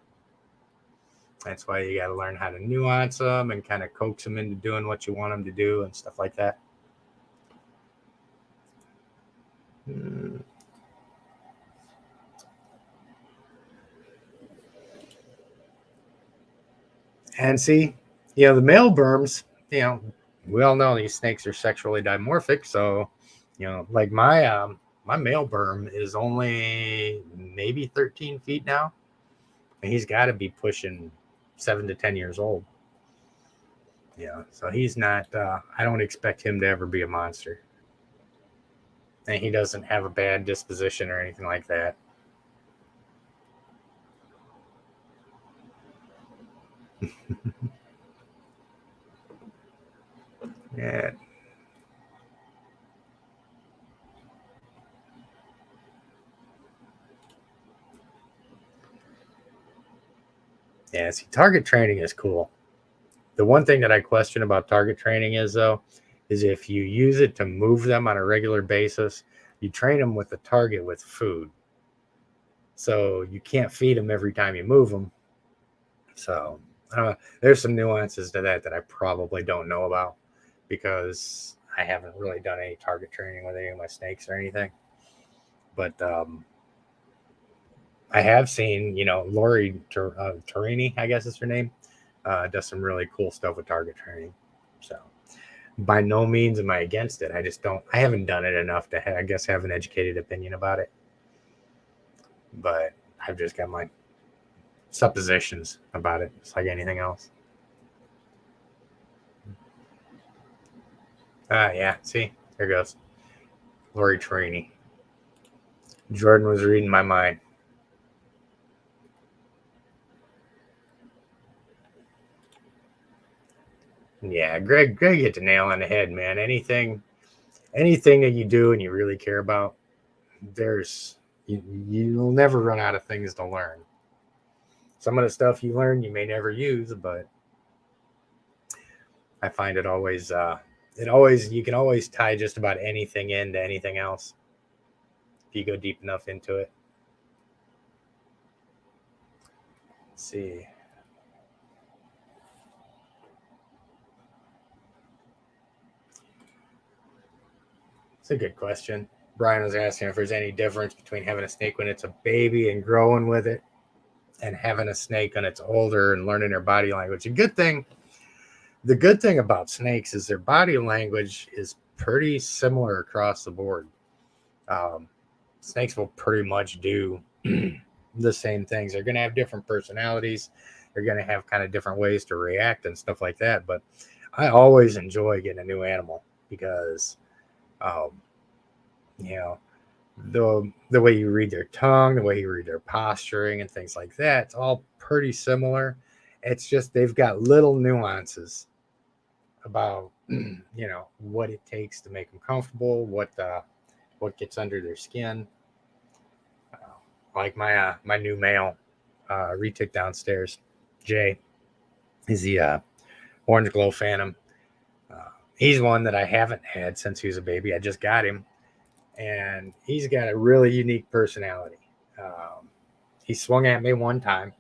That's why you got to learn how to nuance them and kind of coax them into doing what you want them to do and stuff like that. And see, you know, the male berms, you know, we all know these snakes are sexually dimorphic. So, you know, like my male berm is only maybe 13 feet now. And he's got to be pushing 7 to 10 years old. Yeah. So he's not, I don't expect him to ever be a monster. And he doesn't have a bad disposition or anything like that. Yeah. Yeah, see, target training is cool. The one thing that I question about target training is, though, is if you use it to move them on a regular basis, you train them with the target with food. So you can't feed them every time you move them. So there's some nuances to that I probably don't know about because I haven't really done any target training with any of my snakes or anything. But I have seen, you know, Lori Torini, I guess is her name, does some really cool stuff with target training. So by no means am I against it. I haven't done it enough to, have an educated opinion about it. But I've just got my suppositions about it. It's like anything else. Yeah, see, there goes. Lori Torini. Jordan was reading my mind. Yeah, Greg hit the nail on the head, man. Anything that you do and you really care about, you'll never run out of things to learn. Some of the stuff you learn you may never use, but I find you can always tie just about anything into anything else if you go deep enough into it. Let's see. It's a good question. Brian was asking if there's any difference between having a snake when it's a baby and growing with it and having a snake when it's older and learning their body language. The good thing about snakes is their body language is pretty similar across the board. Snakes will pretty much do the same things. They're going to have different personalities. They're going to have kind of different ways to react and stuff like that. But I always enjoy getting a new animal because, you know, the way you read their tongue, the way you read their posturing and things like that, it's all pretty similar. It's just they've got little nuances about what it takes to make them comfortable, what gets under their skin. Like my new male retic downstairs, Jay, is the orange glow phantom. He's one that I haven't had since he was a baby. I just got him, and he's got a really unique personality. He swung at me one time.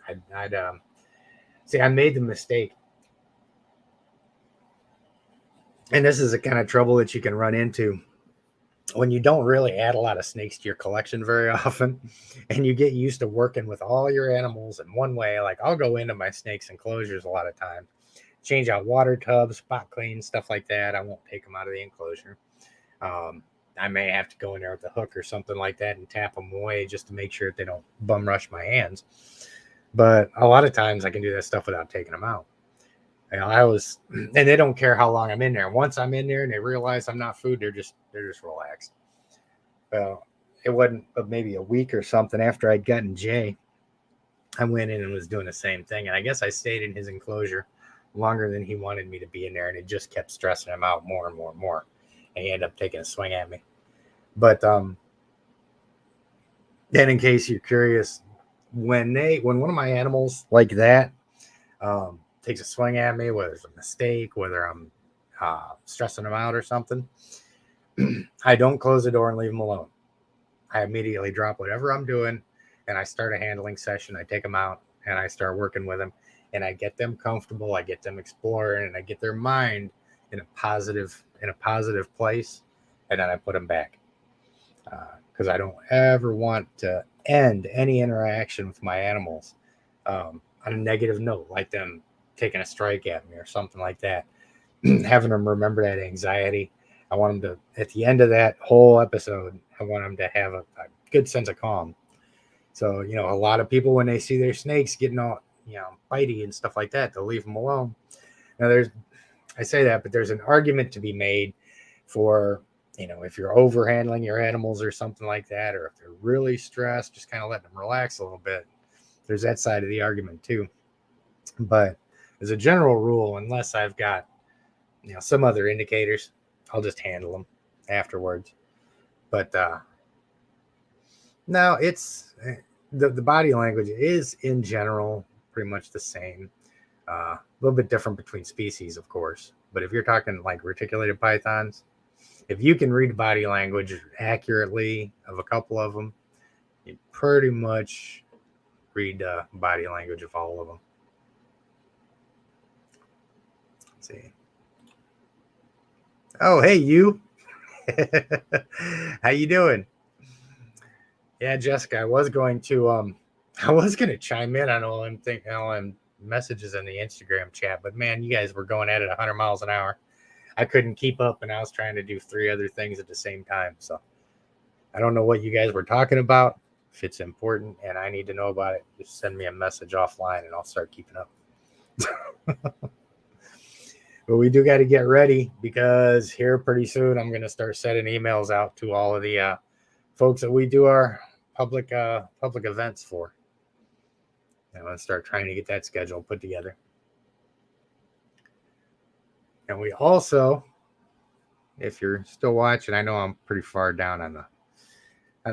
I made the mistake, and this is the kind of trouble that you can run into when you don't really add a lot of snakes to your collection very often, and you get used to working with all your animals in one way. Like I'll go into my snakes enclosures a lot of times, change out water tubs, spot clean, stuff like that. I won't take them out of the enclosure. I may have to go in there with a hook or something like that and tap them away just to make sure that they don't bum rush my hands. But a lot of times I can do that stuff without taking them out. And they don't care how long I'm in there. Once I'm in there and they realize I'm not food, they're just relaxed. Well, it wasn't but maybe a week or something after I'd gotten Jay, I went in and was doing the same thing. And I guess I stayed in his enclosure longer than he wanted me to be in there. And it just kept stressing him out more and more and more. And he ended up taking a swing at me. But then in case you're curious, when one of my animals like that takes a swing at me, whether it's a mistake, whether I'm stressing them out or something, I don't close the door and leave them alone. I immediately drop whatever I'm doing and I start a handling session. I take them out and I start working with them and I get them comfortable. I get them exploring and I get their mind in a positive place. And then I put them back because I don't ever want to end any interaction with my animals on a negative note, like them taking a strike at me or something like that. Having them remember that anxiety. I want them to, at the end of that whole episode, I want them to have a good sense of calm. So, a lot of people, when they see their snakes getting all, bitey and stuff like that, they'll leave them alone. Now, I say that, but there's an argument to be made for, if you're overhandling your animals or something like that, or if they're really stressed, just kind of letting them relax a little bit. There's that side of the argument too. But as a general rule, unless I've got, some other indicators, I'll just handle them afterwards. But no, it's the body language is in general pretty much the same. A little bit different between species, of course. But if you're talking like reticulated pythons, if you can read body language accurately of a couple of them, you pretty much read body language of all of them. Let's see. Oh, hey, you. How you doing? Yeah, Jessica, I was going to chime in on all them messages in the Instagram chat, but man, you guys were going at it 100 miles an hour. I couldn't keep up, and I was trying to do 3 other things at the same time. So I don't know what you guys were talking about. If it's important and I need to know about it, just send me a message offline, and I'll start keeping up. But we do got to get ready because here pretty soon I'm going to start sending emails out to all of the folks that we do our public events for. I'm going to start trying to get that schedule put together. And we also, if you're still watching, I know I'm pretty far down on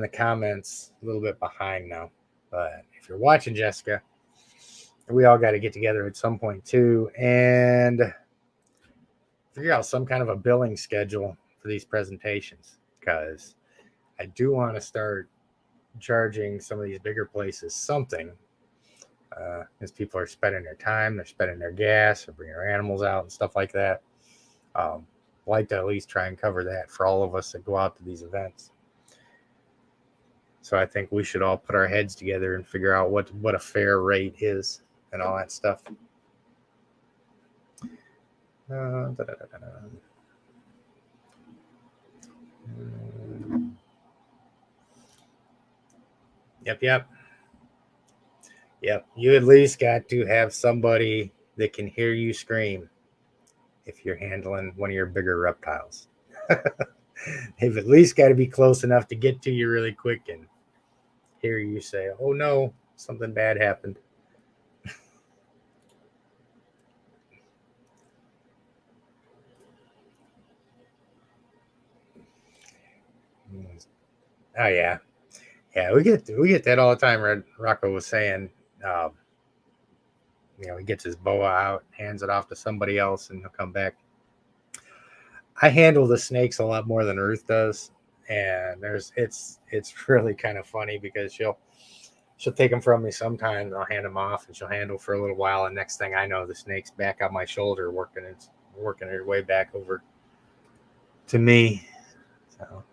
the comments, a little bit behind now. But if you're watching, Jessica, we all got to get together at some point too and figure out some kind of a billing schedule for these presentations, because I do want to start charging some of these bigger places something, as people are spending their time, they're spending their gas, they're bringing their animals out and stuff like that. like to at least try and cover that for all of us that go out to these events. So I think we should all put our heads together and figure out what a fair rate is and all that stuff. Yep. You at least got to have somebody that can hear you scream if you're handling one of your bigger reptiles. They've at least got to be close enough to get to you really quick and hear you say, "Oh no, something bad happened." Oh yeah, we get that all the time. Rocco was saying, he gets his boa out, hands it off to somebody else, and he'll come back. I handle the snakes a lot more than Ruth does, and it's really kind of funny because she'll take them from me sometimes. I'll hand them off, and she'll handle for a little while, and next thing I know, the snake's back on my shoulder, working her way back over to me. So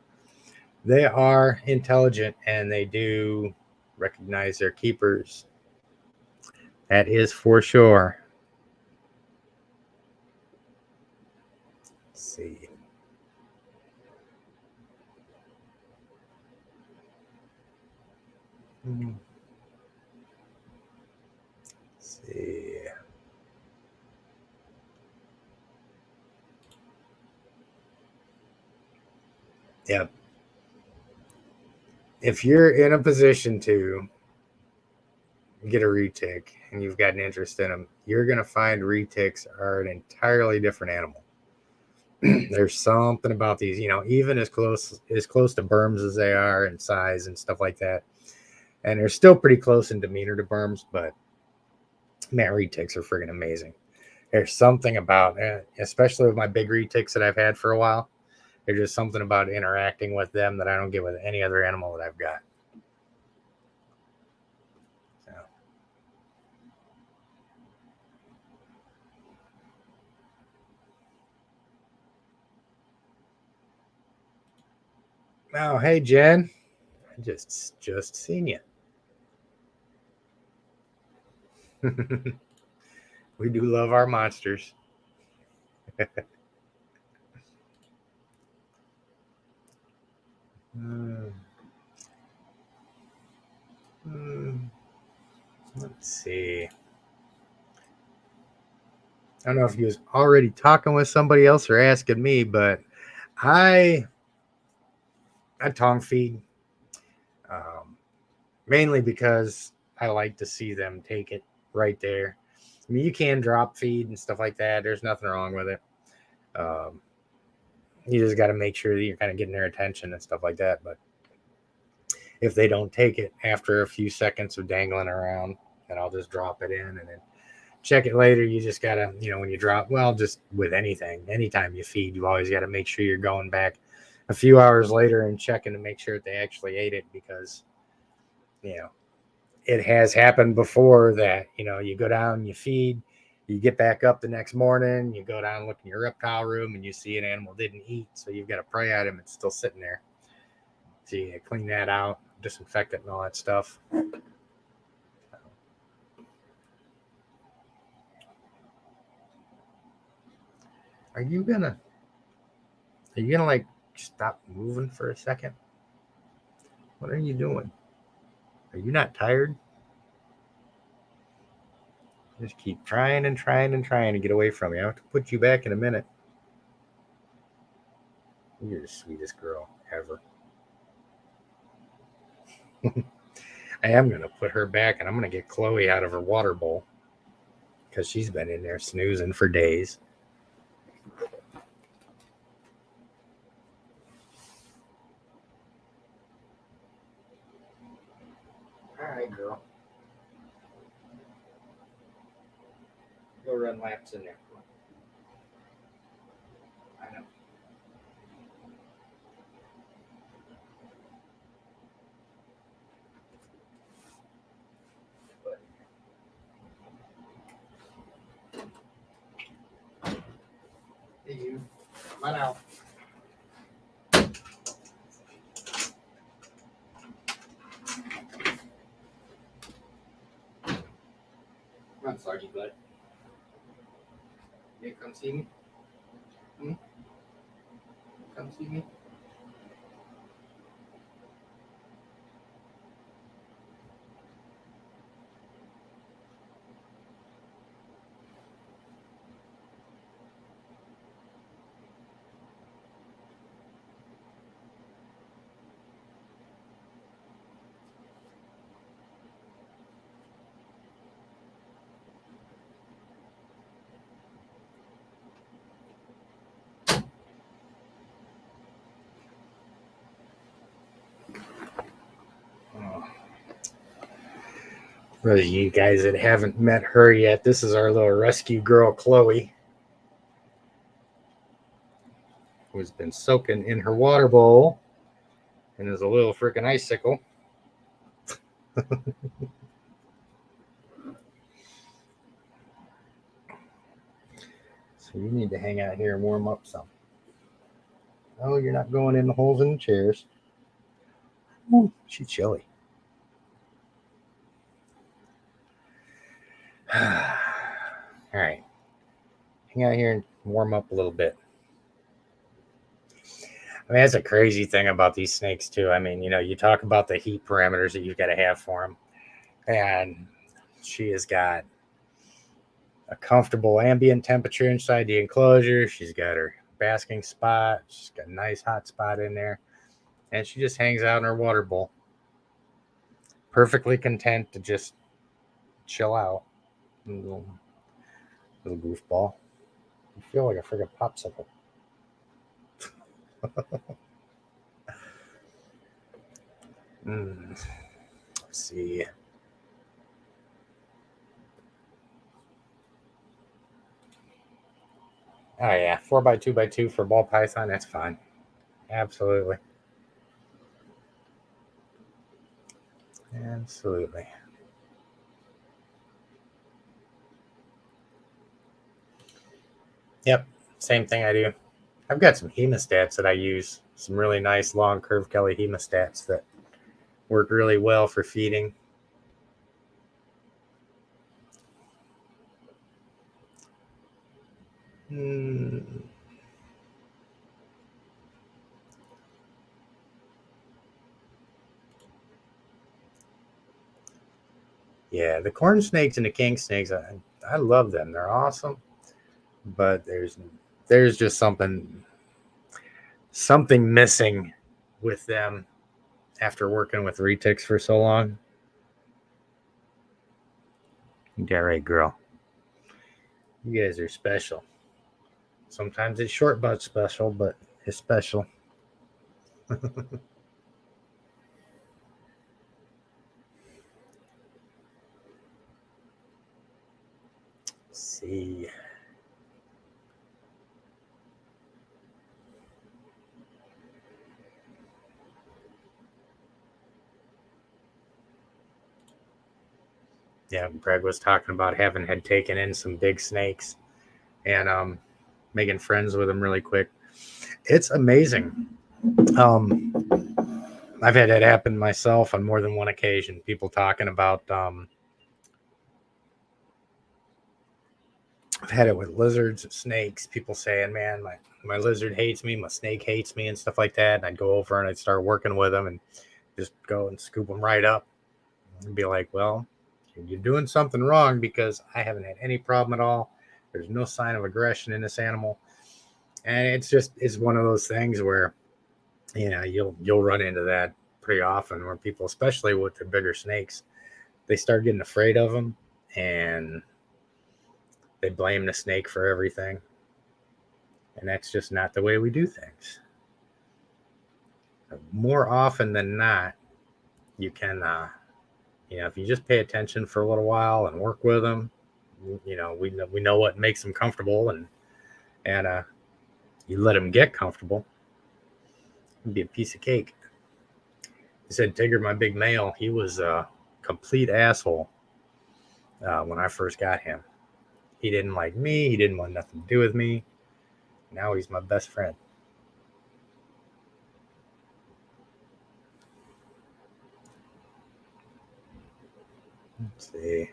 they are intelligent, and they do recognize their keepers. That is for sure. Let's see. Let's see. Yep. If you're in a position to get a retic and you've got an interest in them, you're going to find retics are an entirely different animal. There's something about these, even as close to berms as they are in size and stuff like that. And they're still pretty close in demeanor to berms, but man, retics are friggin' amazing. There's something about, especially with my big retics that I've had for a while, there's just something about interacting with them that I don't get with any other animal that I've got. So. Oh, hey, Jen. I just seen you. We do love our monsters. Let's see. I don't know if he was already talking with somebody else or asking me, but I tongue feed mainly because I like to see them take it right there. I mean, you can drop feed and stuff like that. There's nothing wrong with it. You just got to make sure that you're kind of getting their attention and stuff like that. But if they don't take it after a few seconds of dangling around, then I'll just drop it in and then check it later. You just got to, when you drop, well, just with anything, anytime you feed, you always got to make sure you're going back a few hours later and checking to make sure that they actually ate it because, it has happened before that, you go down, you feed, you get back up the next morning, you go down, look in your reptile room, and you see an animal didn't eat. So you've got a prey item, it's still sitting there. So you clean that out, disinfect it and all that stuff. Are you gonna like stop moving for a second? What are you doing? Are you not tired? Just keep trying and trying and trying to get away from me. I have to put you back in a minute. You're the sweetest girl ever. I am going to put her back and I'm going to get Chloe out of her water bowl because she's been in there snoozing for days. All right, girl. Go run laps in there. I know. Hey, you. Come on out. Come on, Sergeant Bud. You come see me? Come see me? For you guys that haven't met her yet, this is our little rescue girl, Chloe, who's been soaking in her water bowl and is a little freaking icicle. So you need to hang out here and warm up some. Oh, you're not going in the holes in the chairs. Ooh, she's chilly. All right. Hang out here and warm up a little bit. I mean, that's a crazy thing about these snakes, too. I mean, you talk about the heat parameters that you've got to have for them. And she has got a comfortable ambient temperature inside the enclosure. She's got her basking spot. She's got a nice hot spot in there. And she just hangs out in her water bowl. Perfectly content to just chill out. Little goofball. You feel like a friggin' popsicle. Let's see. Oh yeah, 4x2x2 for ball python. That's fine. Absolutely. Absolutely. Yep, same thing I do. I've got some hemostats that I use. Some really nice long curve Kelly hemostats that work really well for feeding. Yeah, the corn snakes and the king snakes, I love them. They're awesome. But there's just something missing with them after working with retics for so long. Yeah, right, girl. You guys are special. Sometimes it's short butt special, but it's special. Let's see. Yeah, Greg was talking about had taken in some big snakes and making friends with them really quick. It's amazing. I've had that happen myself on more than one occasion. People talking about I've had it with lizards, snakes, people saying, man, my lizard hates me, my snake hates me and stuff like that. And I'd go over and I'd start working with them and just go and scoop them right up and be like, well, you're doing something wrong because I haven't had any problem at all. There's no sign of aggression in this animal. And it's one of those things where, you'll run into that pretty often where people, especially with the bigger snakes, they start getting afraid of them and they blame the snake for everything. And that's just not the way we do things. More often than not, you can, if you just pay attention for a little while and work with them, we know what makes them comfortable and you let them get comfortable. It'd be a piece of cake. He said Tigger, my big male, he was a complete asshole when I first got him. He didn't like me. He didn't want nothing to do with me. Now he's my best friend. Let's see.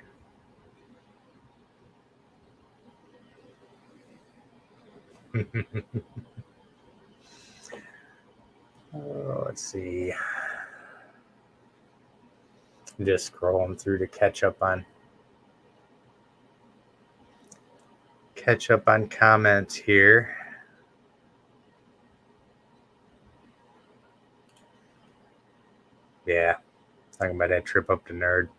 Let's see. Just scrolling through to catch up on comments here. Yeah, talking about that trip up to Nerd.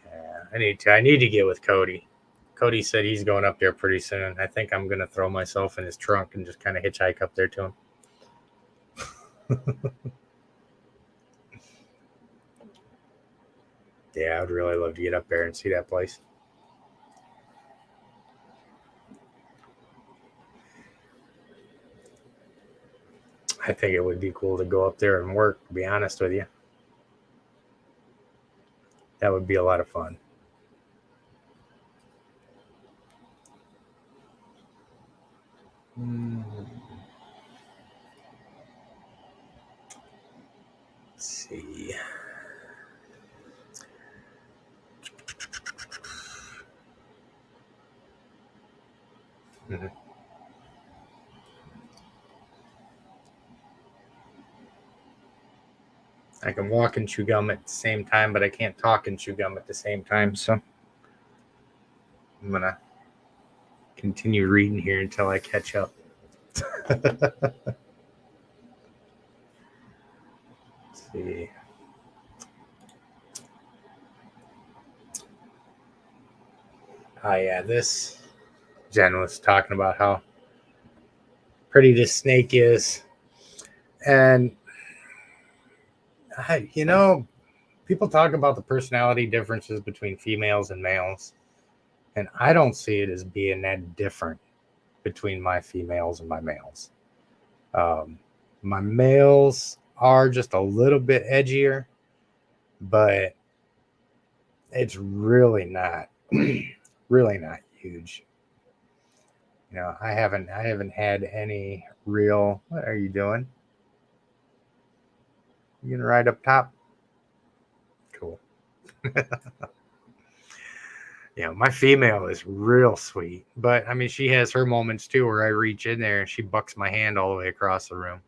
Yeah, I need to get with Cody. Cody said he's going up there pretty soon. I think I'm gonna throw myself in his trunk and just kind of hitchhike up there to him. Yeah, I'd really love to get up there and see that place. I think it would be cool to go up there and work, to be honest with you. That would be a lot of fun. Let's see. I can walk and chew gum at the same time, but I can't talk and chew gum at the same time. So I'm going to continue reading here until I catch up. Let's see. Oh, yeah, this Jen was talking about how pretty this snake is. And, people talk about the personality differences between females and males. And I don't see it as being that different between my females and my males. My males are just a little bit edgier, but it's really not really not huge. I haven't had any real. What are you doing? You gonna ride up top? Cool. My female is real sweet, but I mean, she has her moments too where I reach in there and she bucks my hand all the way across the room.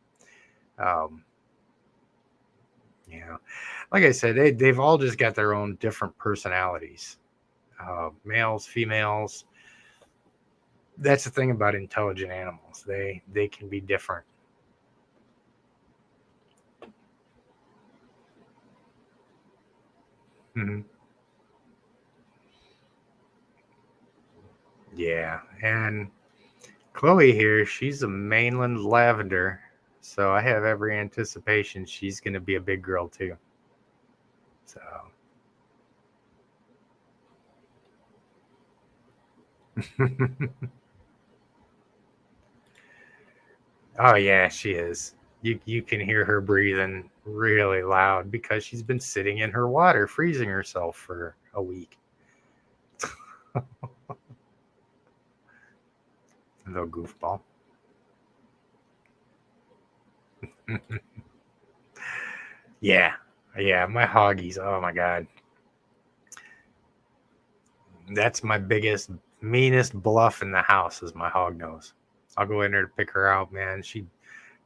Like I said, they've all just got their own different personalities. Males, females. That's the thing about intelligent animals. They can be different. Mm-hmm. Yeah, and Chloe here, she's a mainland lavender, so I have every anticipation she's going to be a big girl too. So. Oh yeah, she is. You can hear her breathing really loud because she's been sitting in her water, freezing herself for a week. Little goofball. Yeah, my hoggies. Oh my god, that's my biggest, meanest bluff in the house is my hog nose. I'll go in there to pick her out, man. She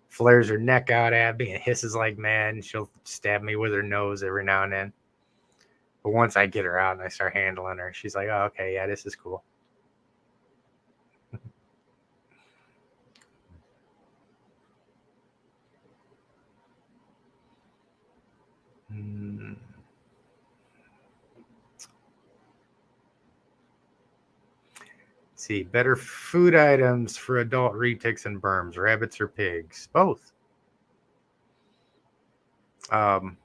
flares her neck out at me and hisses like mad, and she'll stab me with her nose every now and then. But once I get her out and I start handling her, she's like, "Oh, okay, yeah, this is cool." See, better food items for adult retics and berms, rabbits or pigs? Both. The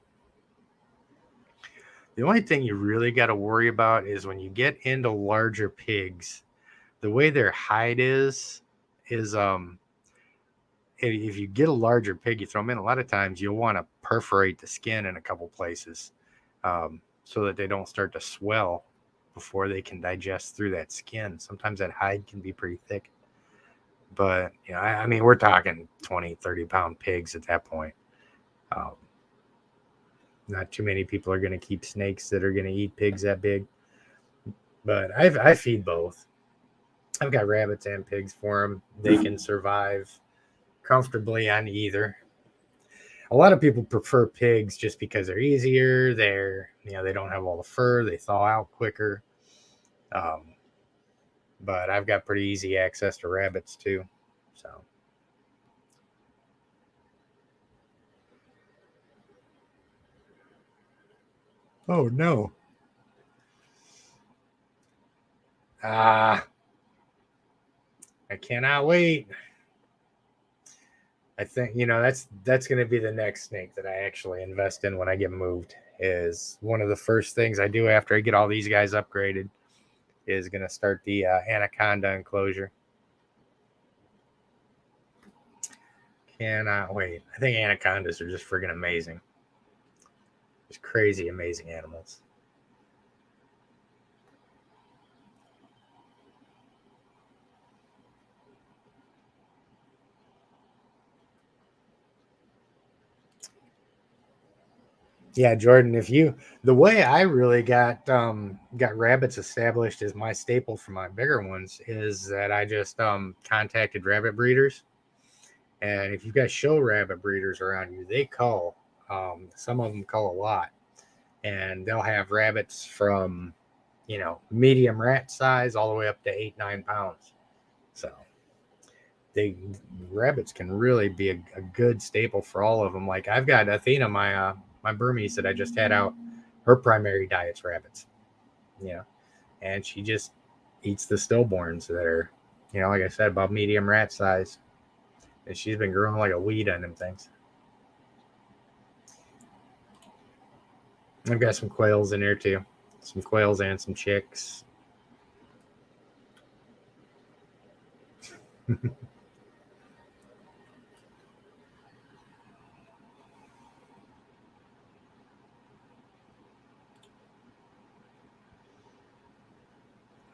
only thing you really got to worry about is when you get into larger pigs, the way their hide is if you get a larger pig, you throw them in, a lot of times you'll want to perforate the skin in a couple places so that they don't start to swell before they can digest through that skin. Sometimes that hide can be pretty thick. But, I mean, we're talking 20, 30-pound pigs at that point. Not too many people are going to keep snakes that are going to eat pigs that big. But I feed both. I've got rabbits and pigs for them. They can survive comfortably on either. A lot of people prefer pigs just because they're easier. They don't have all the fur. They thaw out quicker. But I've got pretty easy access to rabbits too. So. Oh no. I cannot wait. I think that's going to be the next snake that I actually invest in when I get moved. Is one of the first things I do after I get all these guys upgraded is going to start the anaconda enclosure. Cannot wait. I think anacondas are just friggin' amazing. Just crazy, amazing animals. Yeah, Jordan, the way I really got rabbits established as my staple for my bigger ones is that I just contacted rabbit breeders, and if you've got show rabbit breeders around you, they call. Some of them call a lot, and they'll have rabbits from medium rat size all the way up to 8-9 pounds. So rabbits can really be a good staple for all of them. Like I've got Athena, my Burmese that I just had out. Her primary diet's rabbits, and she just eats the stillborns that are, like I said, about medium rat size, and she's been growing like a weed on them things. I've got some quails in there too, some quails and some chicks.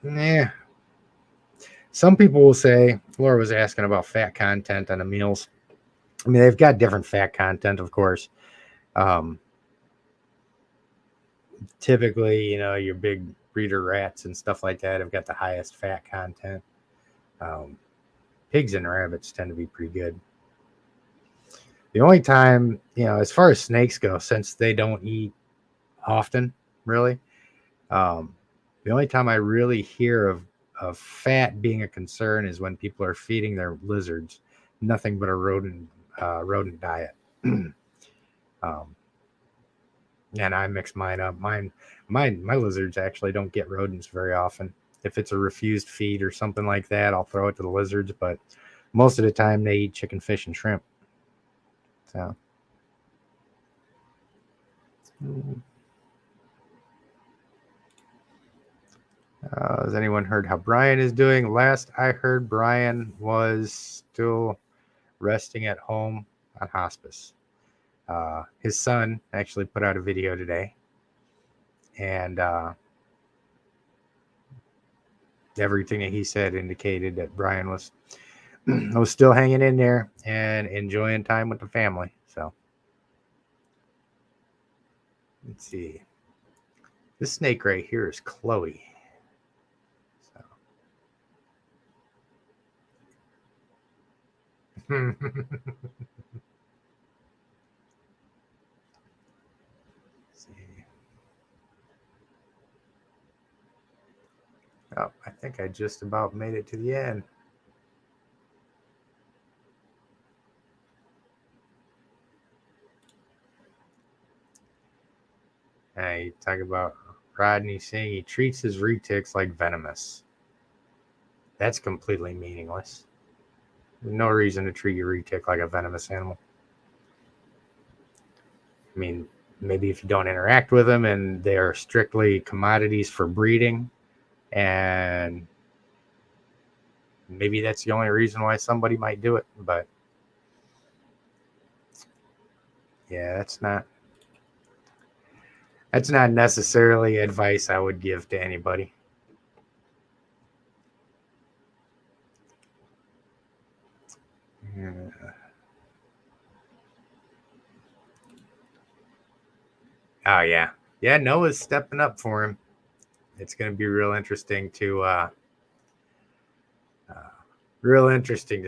Yeah. Some people will say, Laura was asking about fat content on the meals. I mean, they've got different fat content, of course. Typically, your big breeder rats and stuff like that have got the highest fat content. Pigs and rabbits tend to be pretty good. The only time, as far as snakes go, since they don't eat often, really, the only time I really hear of fat being a concern is when people are feeding their lizards nothing but a rodent diet. And I mix mine up. My lizards actually don't get rodents very often. If it's a refused feed or something like that, I'll throw it to the lizards. But most of the time, they eat chicken, fish, and shrimp. So. Has anyone heard how Brian is doing? Last I heard, Brian was still resting at home on hospice. His son actually put out a video today, and everything that he said indicated that Brian was still hanging in there and enjoying time with the family. So let's see. This snake right here is Chloe. So. Oh, I think I just about made it to the end. You talk about Rodney saying he treats his retics like venomous. That's completely meaningless. No reason to treat your retic like a venomous animal. I mean, maybe if you don't interact with them and they are strictly commodities for breeding, and maybe that's the only reason why somebody might do it. But yeah, that's not necessarily advice I would give to anybody. Oh yeah, yeah. Noah's stepping up for him. It's going to be real interesting to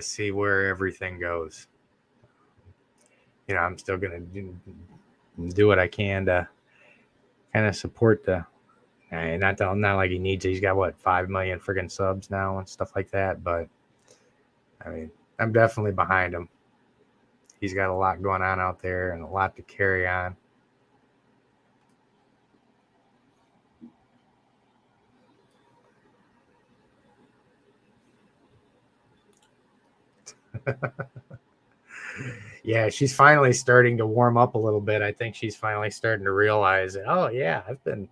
see where everything goes. I'm still going to do what I can to kind of support the. Not like he needs it. He's got what 5 million friggin' subs now and stuff like that. But I mean, I'm definitely behind him. He's got a lot going on out there and a lot to carry on. Yeah, she's finally starting to warm up a little bit. I think she's finally starting to realize that, oh, yeah, I've been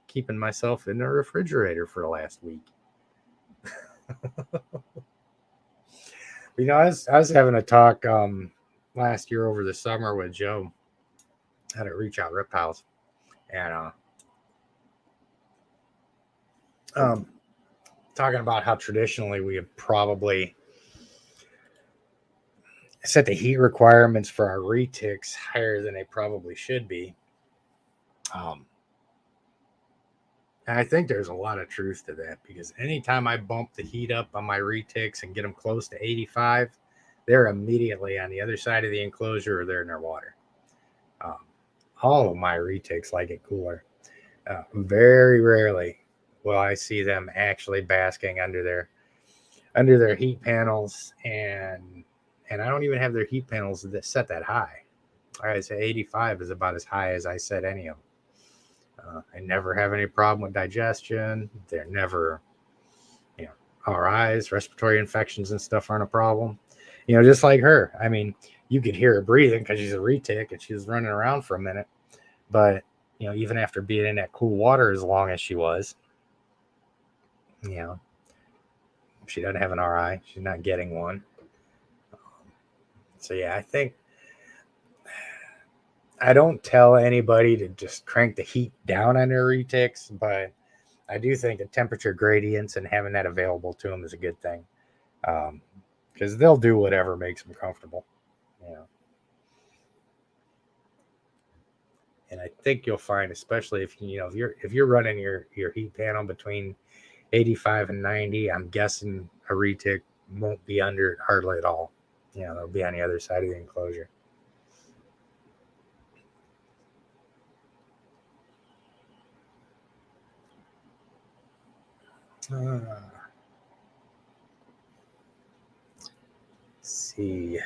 keeping myself in the refrigerator for the last week. I was having a talk last year over the summer with Joe at a Reach Out Reptiles. And talking about how traditionally we have probably set the heat requirements for our retics higher than they probably should be. And I think there's a lot of truth to that because anytime I bump the heat up on my retics and get them close to 85, they're immediately on the other side of the enclosure or they're in their water. All of my retics like it cooler. Very rarely will I see them actually basking under their heat panels, and I don't even have their heat panels that set that high. I say 85 is about as high as I set any of them. I never have any problem with digestion. They're never, RIs, respiratory infections and stuff aren't a problem. Just like her. I mean, you could hear her breathing because she's a retic and she was running around for a minute. But, even after being in that cool water as long as she was, she doesn't have an RI. She's not getting one. So, yeah, I don't tell anybody to just crank the heat down on their retics, but I do think the temperature gradients and having that available to them is a good thing, because they'll do whatever makes them comfortable. And I think you'll find, especially if you're running your heat panel between 85 and 90, I'm guessing a retic won't be under it hardly at all. They'll be on the other side of the enclosure. Let's see.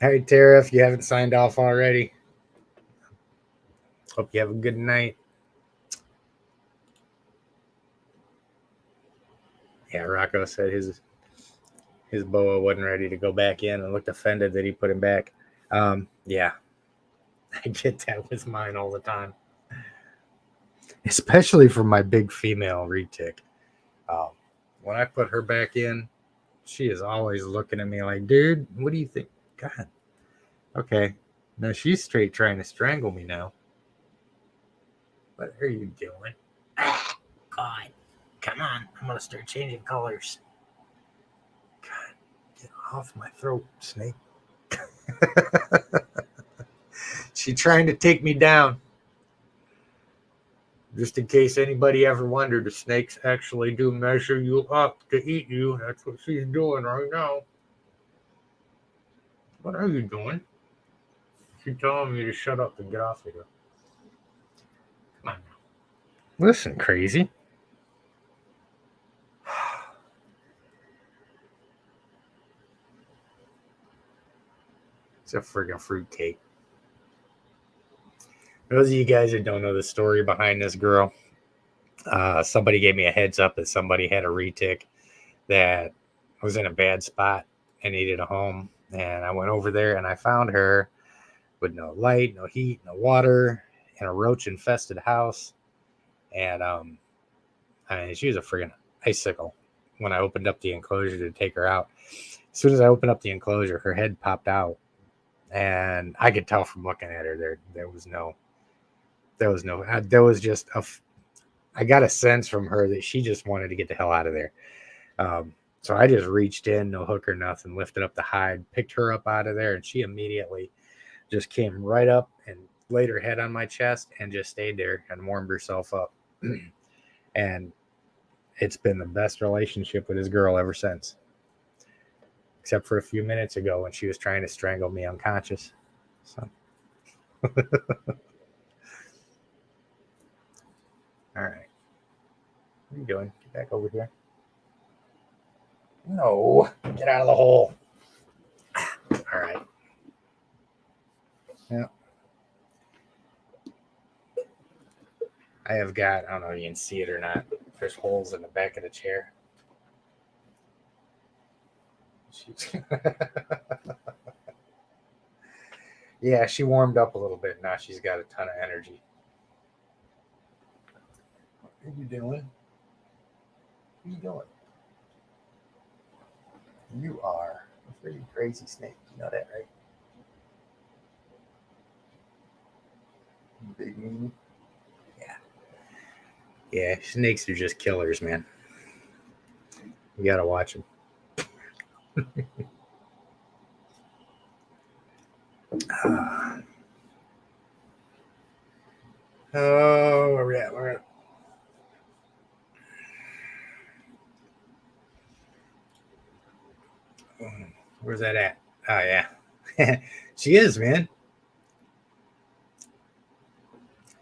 All right, Tara, if you haven't signed off already, hope you have a good night. Yeah, Rocco said his boa wasn't ready to go back in and looked offended that he put him back. Yeah, I get that with mine all the time, especially for my big female retic. When I put her back in, she is always looking at me like, dude, what do you think? God, okay. Now she's straight trying to strangle me now. What are you doing? Ah, God, come on. I'm going to start changing colors. God, get off my throat, snake. She's trying to take me down. Just in case anybody ever wondered, the snakes actually do measure you up to eat you. That's what she's doing right now. What are you doing? She's telling me to shut up and get off of here. Come on now. Listen, crazy. It's a friggin' fruitcake. Those of you guys that don't know the story behind this girl, somebody gave me a heads up that somebody had a retic that was in a bad spot and needed a home. And I went over there and I found her with no light, no heat, no water, in a roach infested house. And she was a friggin' icicle when I opened up the enclosure to take her out. As soon as I opened up the enclosure, her head popped out. And I could tell from looking at her, there was just I got a sense from her that she just wanted to get the hell out of there. So I just reached in, no hook or nothing, lifted up the hide, picked her up out of there, and she immediately just came right up and laid her head on my chest and just stayed there and warmed herself up. And it's been the best relationship with this girl ever since. Except for a few minutes ago when she was trying to strangle me unconscious. So. All right. What are you doing? Get back over here. No. Get out of the hole. All right. Yeah. I have got, I don't know if you can see it or not. There's holes in the back of the chair. Yeah, she warmed up a little bit. Now she's got a ton of energy. What are you doing? What are you doing? You are a pretty crazy snake. You know that, right? Big meanie. Yeah. Yeah, snakes are just killers, man. You gotta watch them. Oh, where we at? Where's that at? Oh, yeah. She is, man.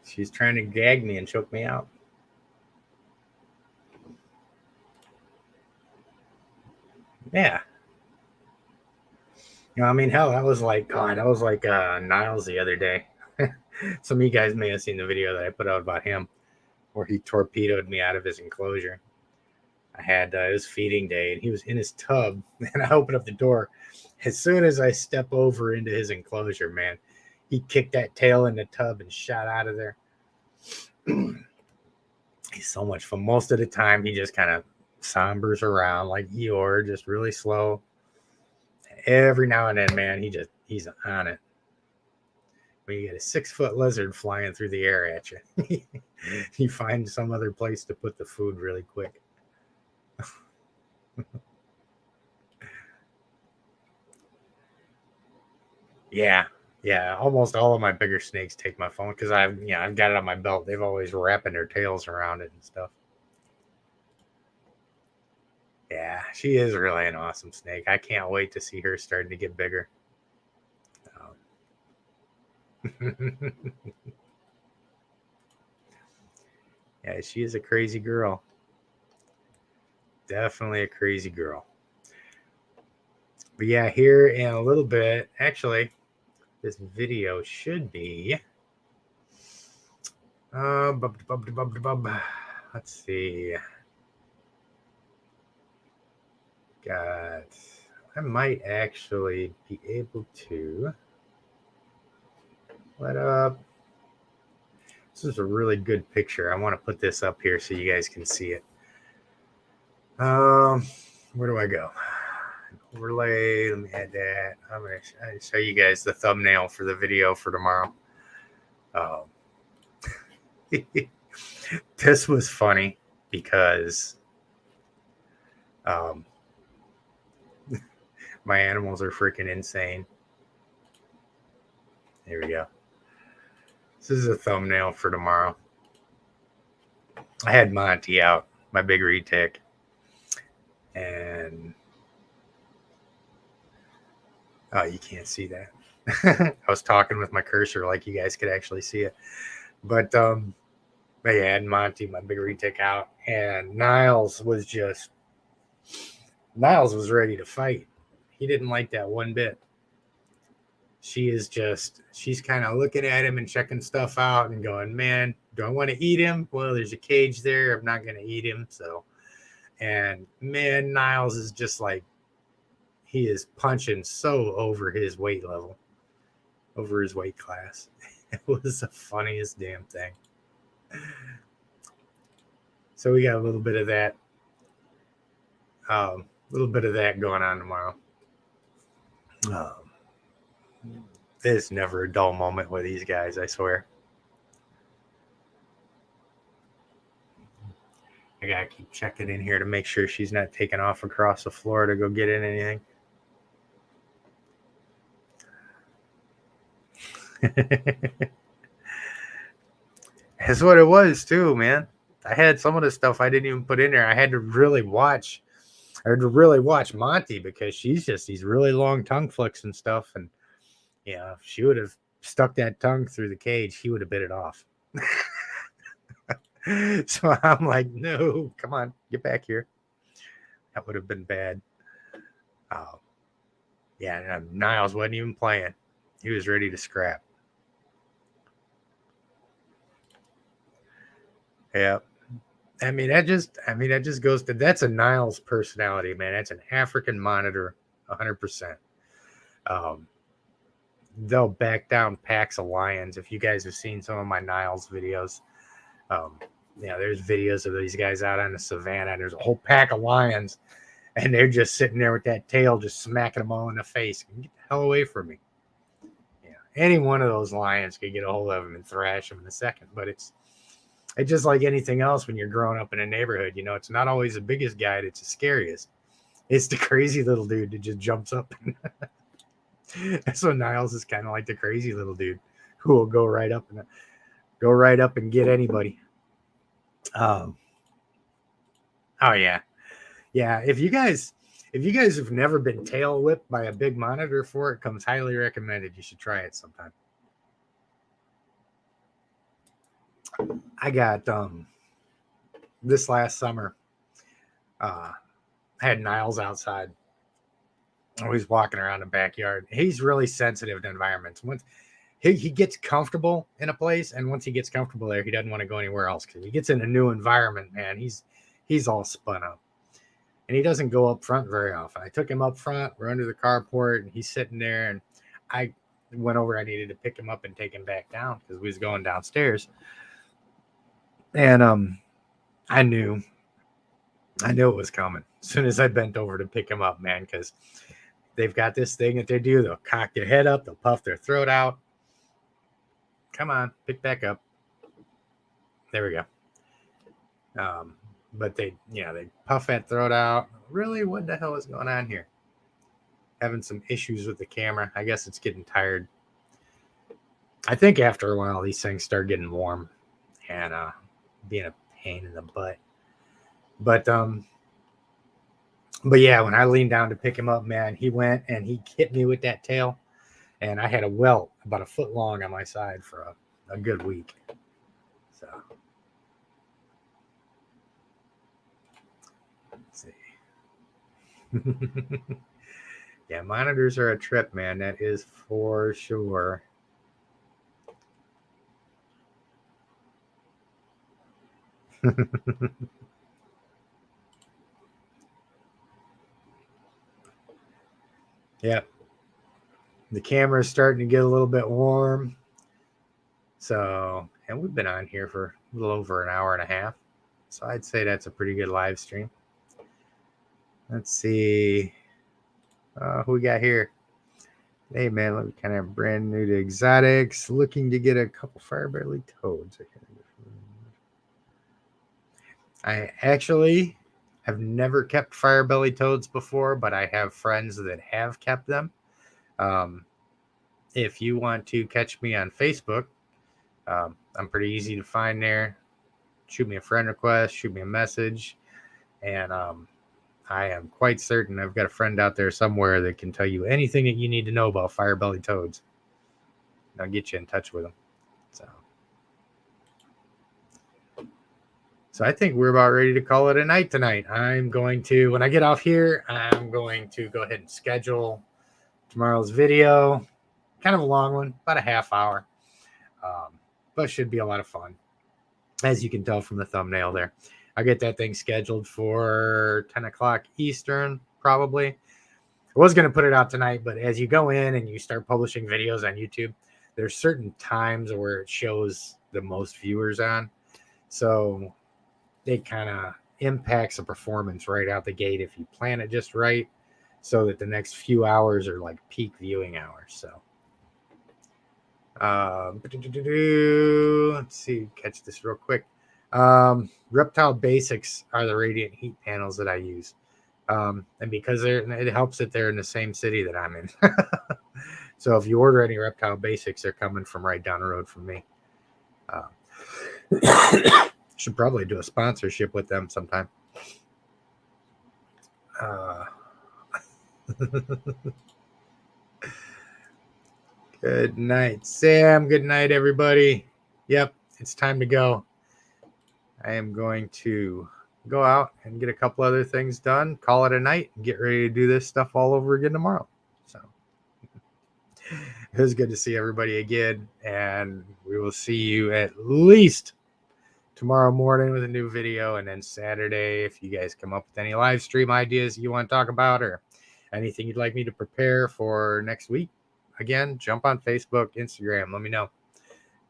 She's trying to gag me and choke me out. Yeah. You know, I mean, hell, that was like, God, that was like Niles the other day. Some of you guys may have seen the video that I put out about him where he torpedoed me out of his enclosure. I had his feeding day and he was in his tub and I opened up the door. As soon as I step over into his enclosure, man, he kicked that tail in the tub and shot out of there. He's so much fun. Most of the time, he just kind of sombers around like Eeyore, just really slow. Every now and then, man, he's on it. When you get a 6-foot lizard flying through the air at you, you find some other place to put the food really quick. Yeah, almost all of my bigger snakes take my phone because I've got it on my belt. They've always wrapping their tails around it and stuff. Yeah, she is really an awesome snake. I can't wait to see her starting to get bigger. Yeah, she is a crazy girl. Definitely a crazy girl. But yeah, here in a little bit, actually, this video should be. Let's see. God, I might actually be able to. What up? This is a really good picture. I want to put this up here so you guys can see it. Where do I go? Overlay. Let me add that. I'm going to show you guys the thumbnail for the video for tomorrow. This was funny because my animals are freaking insane. Here we go. This is a thumbnail for tomorrow. I had Monty out, my big retic, and oh, you can't see that. I was talking with my cursor like you guys could actually see it. But yeah, I had Monty, my big retic, out, and Niles was ready to fight. He didn't like that one bit. She's kind of looking at him and checking stuff out and going, man, do I want to eat him? Well, there's a cage there. I'm not going to eat him. So, and man, Niles is just like, he is punching so over his weight level, over his weight class. It was the funniest damn thing. So we got a little bit of that. Going on tomorrow. There's never a dull moment with these guys, I swear. I gotta keep checking in here to make sure she's not taking off across the floor to go get in anything. That's what it was too, man. I had some of the stuff I didn't even put in there. I had to really watch. I had to really watch Monty because she's just these really long tongue flicks and stuff. And yeah, if she would have stuck that tongue through the cage, he would have bit it off. So I'm like, no, come on, get back here. That would have been bad. Yeah, Niles wasn't even playing. He was ready to scrap. Yeah. I mean, that just goes to, that's a Niles personality, man. That's an African monitor, 100%. They'll back down packs of lions. If you guys have seen some of my Niles videos, there's videos of these guys out on the savannah, and there's a whole pack of lions, and they're just sitting there with that tail, just smacking them all in the face. Get the hell away from me. Yeah, any one of those lions could get a hold of them and thrash them in a second, but it's just like anything else when you're growing up in a neighborhood. It's not always the biggest guy that's the scariest. It's the crazy little dude that just jumps up. So Niles is kind of like the crazy little dude who will go right up and get anybody. Oh yeah. If you guys have never been tail whipped by a big monitor before, it comes highly recommended. You should try it sometime. I got this last summer. I had Niles outside. Always walking around the backyard. He's really sensitive to environments. Once he gets comfortable in a place, and once he gets comfortable there, he doesn't want to go anywhere else because he gets in a new environment, man. He's all spun up. And he doesn't go up front very often. I took him up front. We're under the carport, and he's sitting there. And I went over. I needed to pick him up and take him back down because we was going downstairs. And I knew it was coming as soon as I bent over to pick him up, man, because they've got this thing that they do. They'll cock their head up. They'll puff their throat out. Come on, pick back up. There we go. But they puff that throat out. Really, what the hell is going on here? Having some issues with the camera. I guess it's getting tired. I think after a while, these things start getting warm and being a pain in the butt. But yeah, when I leaned down to pick him up, man, he went and he hit me with that tail. And I had a welt about a foot long on my side for a good week. So, let's see. Yeah, monitors are a trip, man. That is for sure. Yeah. The camera is starting to get a little bit warm. So, and we've been on here for a little over an hour and a half. So I'd say that's a pretty good live stream. Let's see. Who we got here? Hey, man, look, kind of brand new to exotics. Looking to get a couple fire-belly toads. I actually have never kept fire-belly toads before, but I have friends that have kept them. If you want to catch me on Facebook, I'm pretty easy to find there. Shoot me a friend request, shoot me a message, and I am quite certain I've got a friend out there somewhere that can tell you anything that you need to know about fire-belly toads. I'll get you in touch with them. So I think we're about ready to call it a night tonight. I'm going to, when I get off here, I'm going to go ahead and schedule tomorrow's video. Kind of a long one, about a half hour. But should be a lot of fun. As you can tell from the thumbnail there. I'll get that thing scheduled for 10 o'clock Eastern, probably. I was going to put it out tonight, but as you go in and you start publishing videos on YouTube, there's certain times where it shows the most viewers on. So it kind of impacts the performance right out the gate if you plan it just right, so that the next few hours are like peak viewing hours. So let's see, catch this real quick. Reptile Basics are the radiant heat panels that I use. And because it helps that they're in the same city that I'm in. So if you order any Reptile Basics, they're coming from right down the road from me. Should probably do a sponsorship with them sometime. Good night, Sam. Good night, everybody. Yep, it's time to go. I am going to go out and get a couple other things done, call it a night, and get ready to do this stuff all over again tomorrow. So it was good to see everybody again, and we will see you at least tomorrow morning with a new video, and then Saturday if you guys come up with any live stream ideas you want to talk about or anything you'd like me to prepare for next week. Again, jump on Facebook, Instagram, let me know,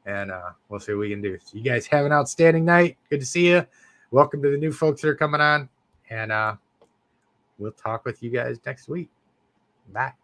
and we'll see what we can do. So you guys have an outstanding night. Good to see you. Welcome to the new folks that are coming on, and we'll talk with you guys next week. Bye.